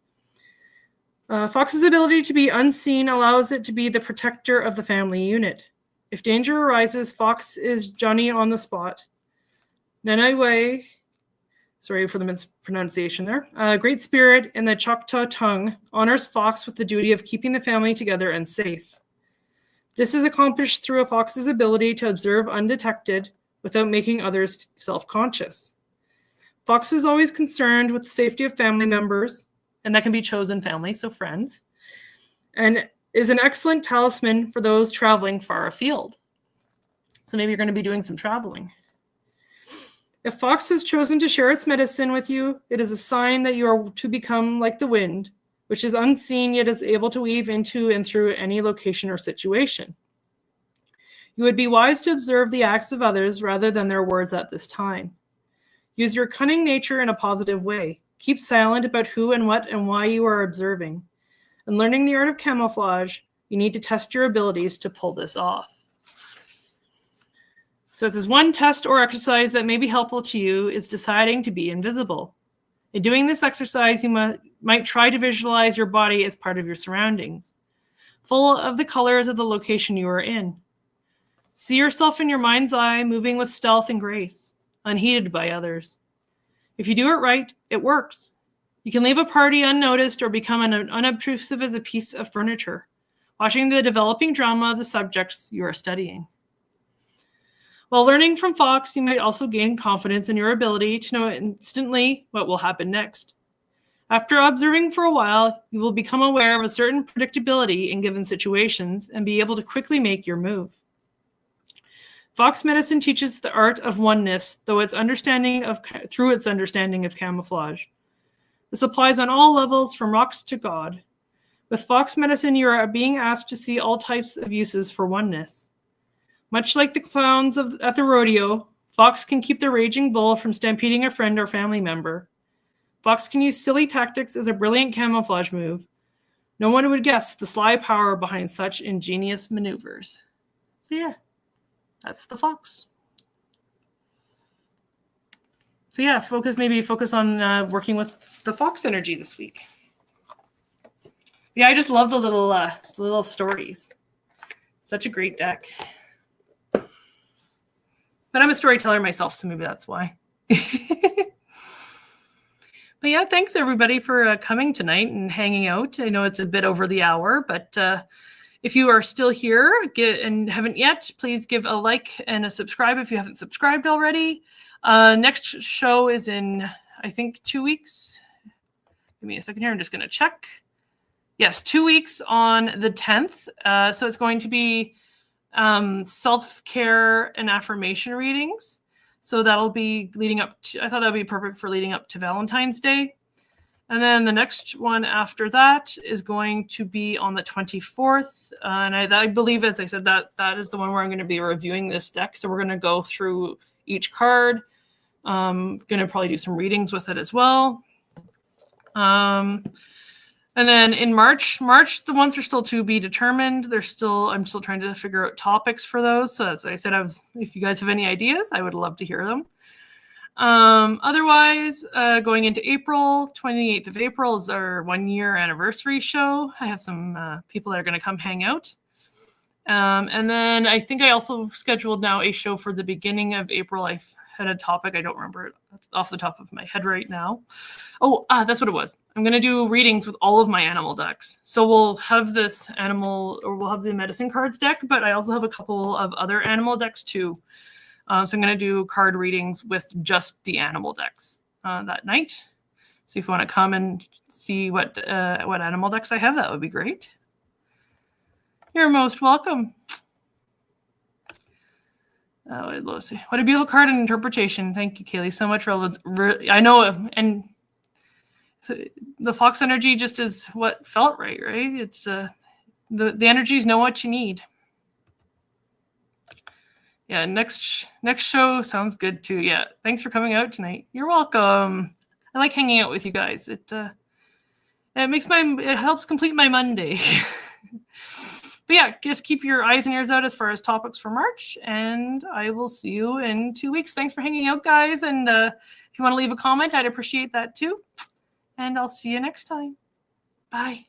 Fox's ability to be unseen allows it to be the protector of the family unit. If danger arises, Fox is Johnny on the spot. Nanaiwe, sorry for the mispronunciation there. Great Spirit in the Choctaw tongue honors Fox with the duty of keeping the family together and safe. This is accomplished through a fox's ability to observe undetected without making others self-conscious. Fox is always concerned with the safety of family members, and that can be chosen family, so friends, and is an excellent talisman for those traveling far afield. So maybe you're going to be doing some traveling. If fox has chosen to share its medicine with you, it is a sign that you are to become like the wind, which is unseen yet is able to weave into and through any location or situation. You would be wise to observe the acts of others rather than their words at this time. Use your cunning nature in a positive way. Keep silent about who and what and why you are observing. In learning the art of camouflage, you need to test your abilities to pull this off. So this is one test or exercise that may be helpful to you is deciding to be invisible. In doing this exercise, you might try to visualize your body as part of your surroundings, full of the colors of the location you are in. See yourself in your mind's eye, moving with stealth and grace, unheeded by others. If you do it right, it works. You can leave a party unnoticed or become unobtrusive as a piece of furniture, watching the developing drama of the subjects you are studying. While learning from Fox, you might also gain confidence in your ability to know instantly what will happen next. After observing for a while, you will become aware of a certain predictability in given situations and be able to quickly make your move. Fox medicine teaches the art of oneness through its understanding of camouflage. This applies on all levels from rocks to God. With Fox medicine, you are being asked to see all types of uses for oneness. Much like the clowns at the rodeo, Fox can keep the raging bull from stampeding a friend or family member. Fox can use silly tactics as a brilliant camouflage move. No one would guess the sly power behind such ingenious maneuvers. So yeah, that's the Fox. So yeah, focus on working with the Fox energy this week. Yeah, I just love the little stories. Such a great deck. But I'm a storyteller myself, so maybe that's why. But yeah, thanks everybody for coming tonight and hanging out. I know it's a bit over the hour, but if you are still here and haven't yet, please give a like and a subscribe if you haven't subscribed already. Next show is in, I think, 2 weeks. Give me a second here. I'm just going to check. Yes, 2 weeks on the 10th. So it's going to be self-care and affirmation readings. So that'll be leading up to, I thought that'd be perfect for leading up to Valentine's Day. And then the next one after that is going to be on the 24th. And I believe, as I said, that is the one where I'm going to be reviewing this deck. So we're going to go through each card. Going to probably do some readings with it as well. And then in March, the ones are still to be determined. I'm still trying to figure out topics for those. So as I said, if you guys have any ideas, I would love to hear them. Otherwise, going into April, 28th of April is our 1-year anniversary show. I have some people that are going to come hang out. And then I think I also scheduled now a show for the beginning of April. I had a topic. I don't remember it off the top of my head right now. Oh, that's what it was. I'm going to do readings with all of my animal decks. So we'll have we'll have the medicine cards deck, but I also have a couple of other animal decks too. So I'm going to do card readings with just the animal decks that night. So if you want to come and see what animal decks I have, that would be great. You're most welcome. Oh, let's see. What a beautiful card and interpretation. Thank you, Kaylee, so much. I know, and the Fox energy just is what felt right? It's the energies know what you need. Yeah, next show sounds good too. Yeah, thanks for coming out tonight. You're welcome. I like hanging out with you guys. It helps complete my Monday. But yeah, just keep your eyes and ears out as far as topics for March, and I will see you in 2 weeks. Thanks for hanging out, guys. And if you want to leave a comment, I'd appreciate that too. And I'll see you next time. Bye.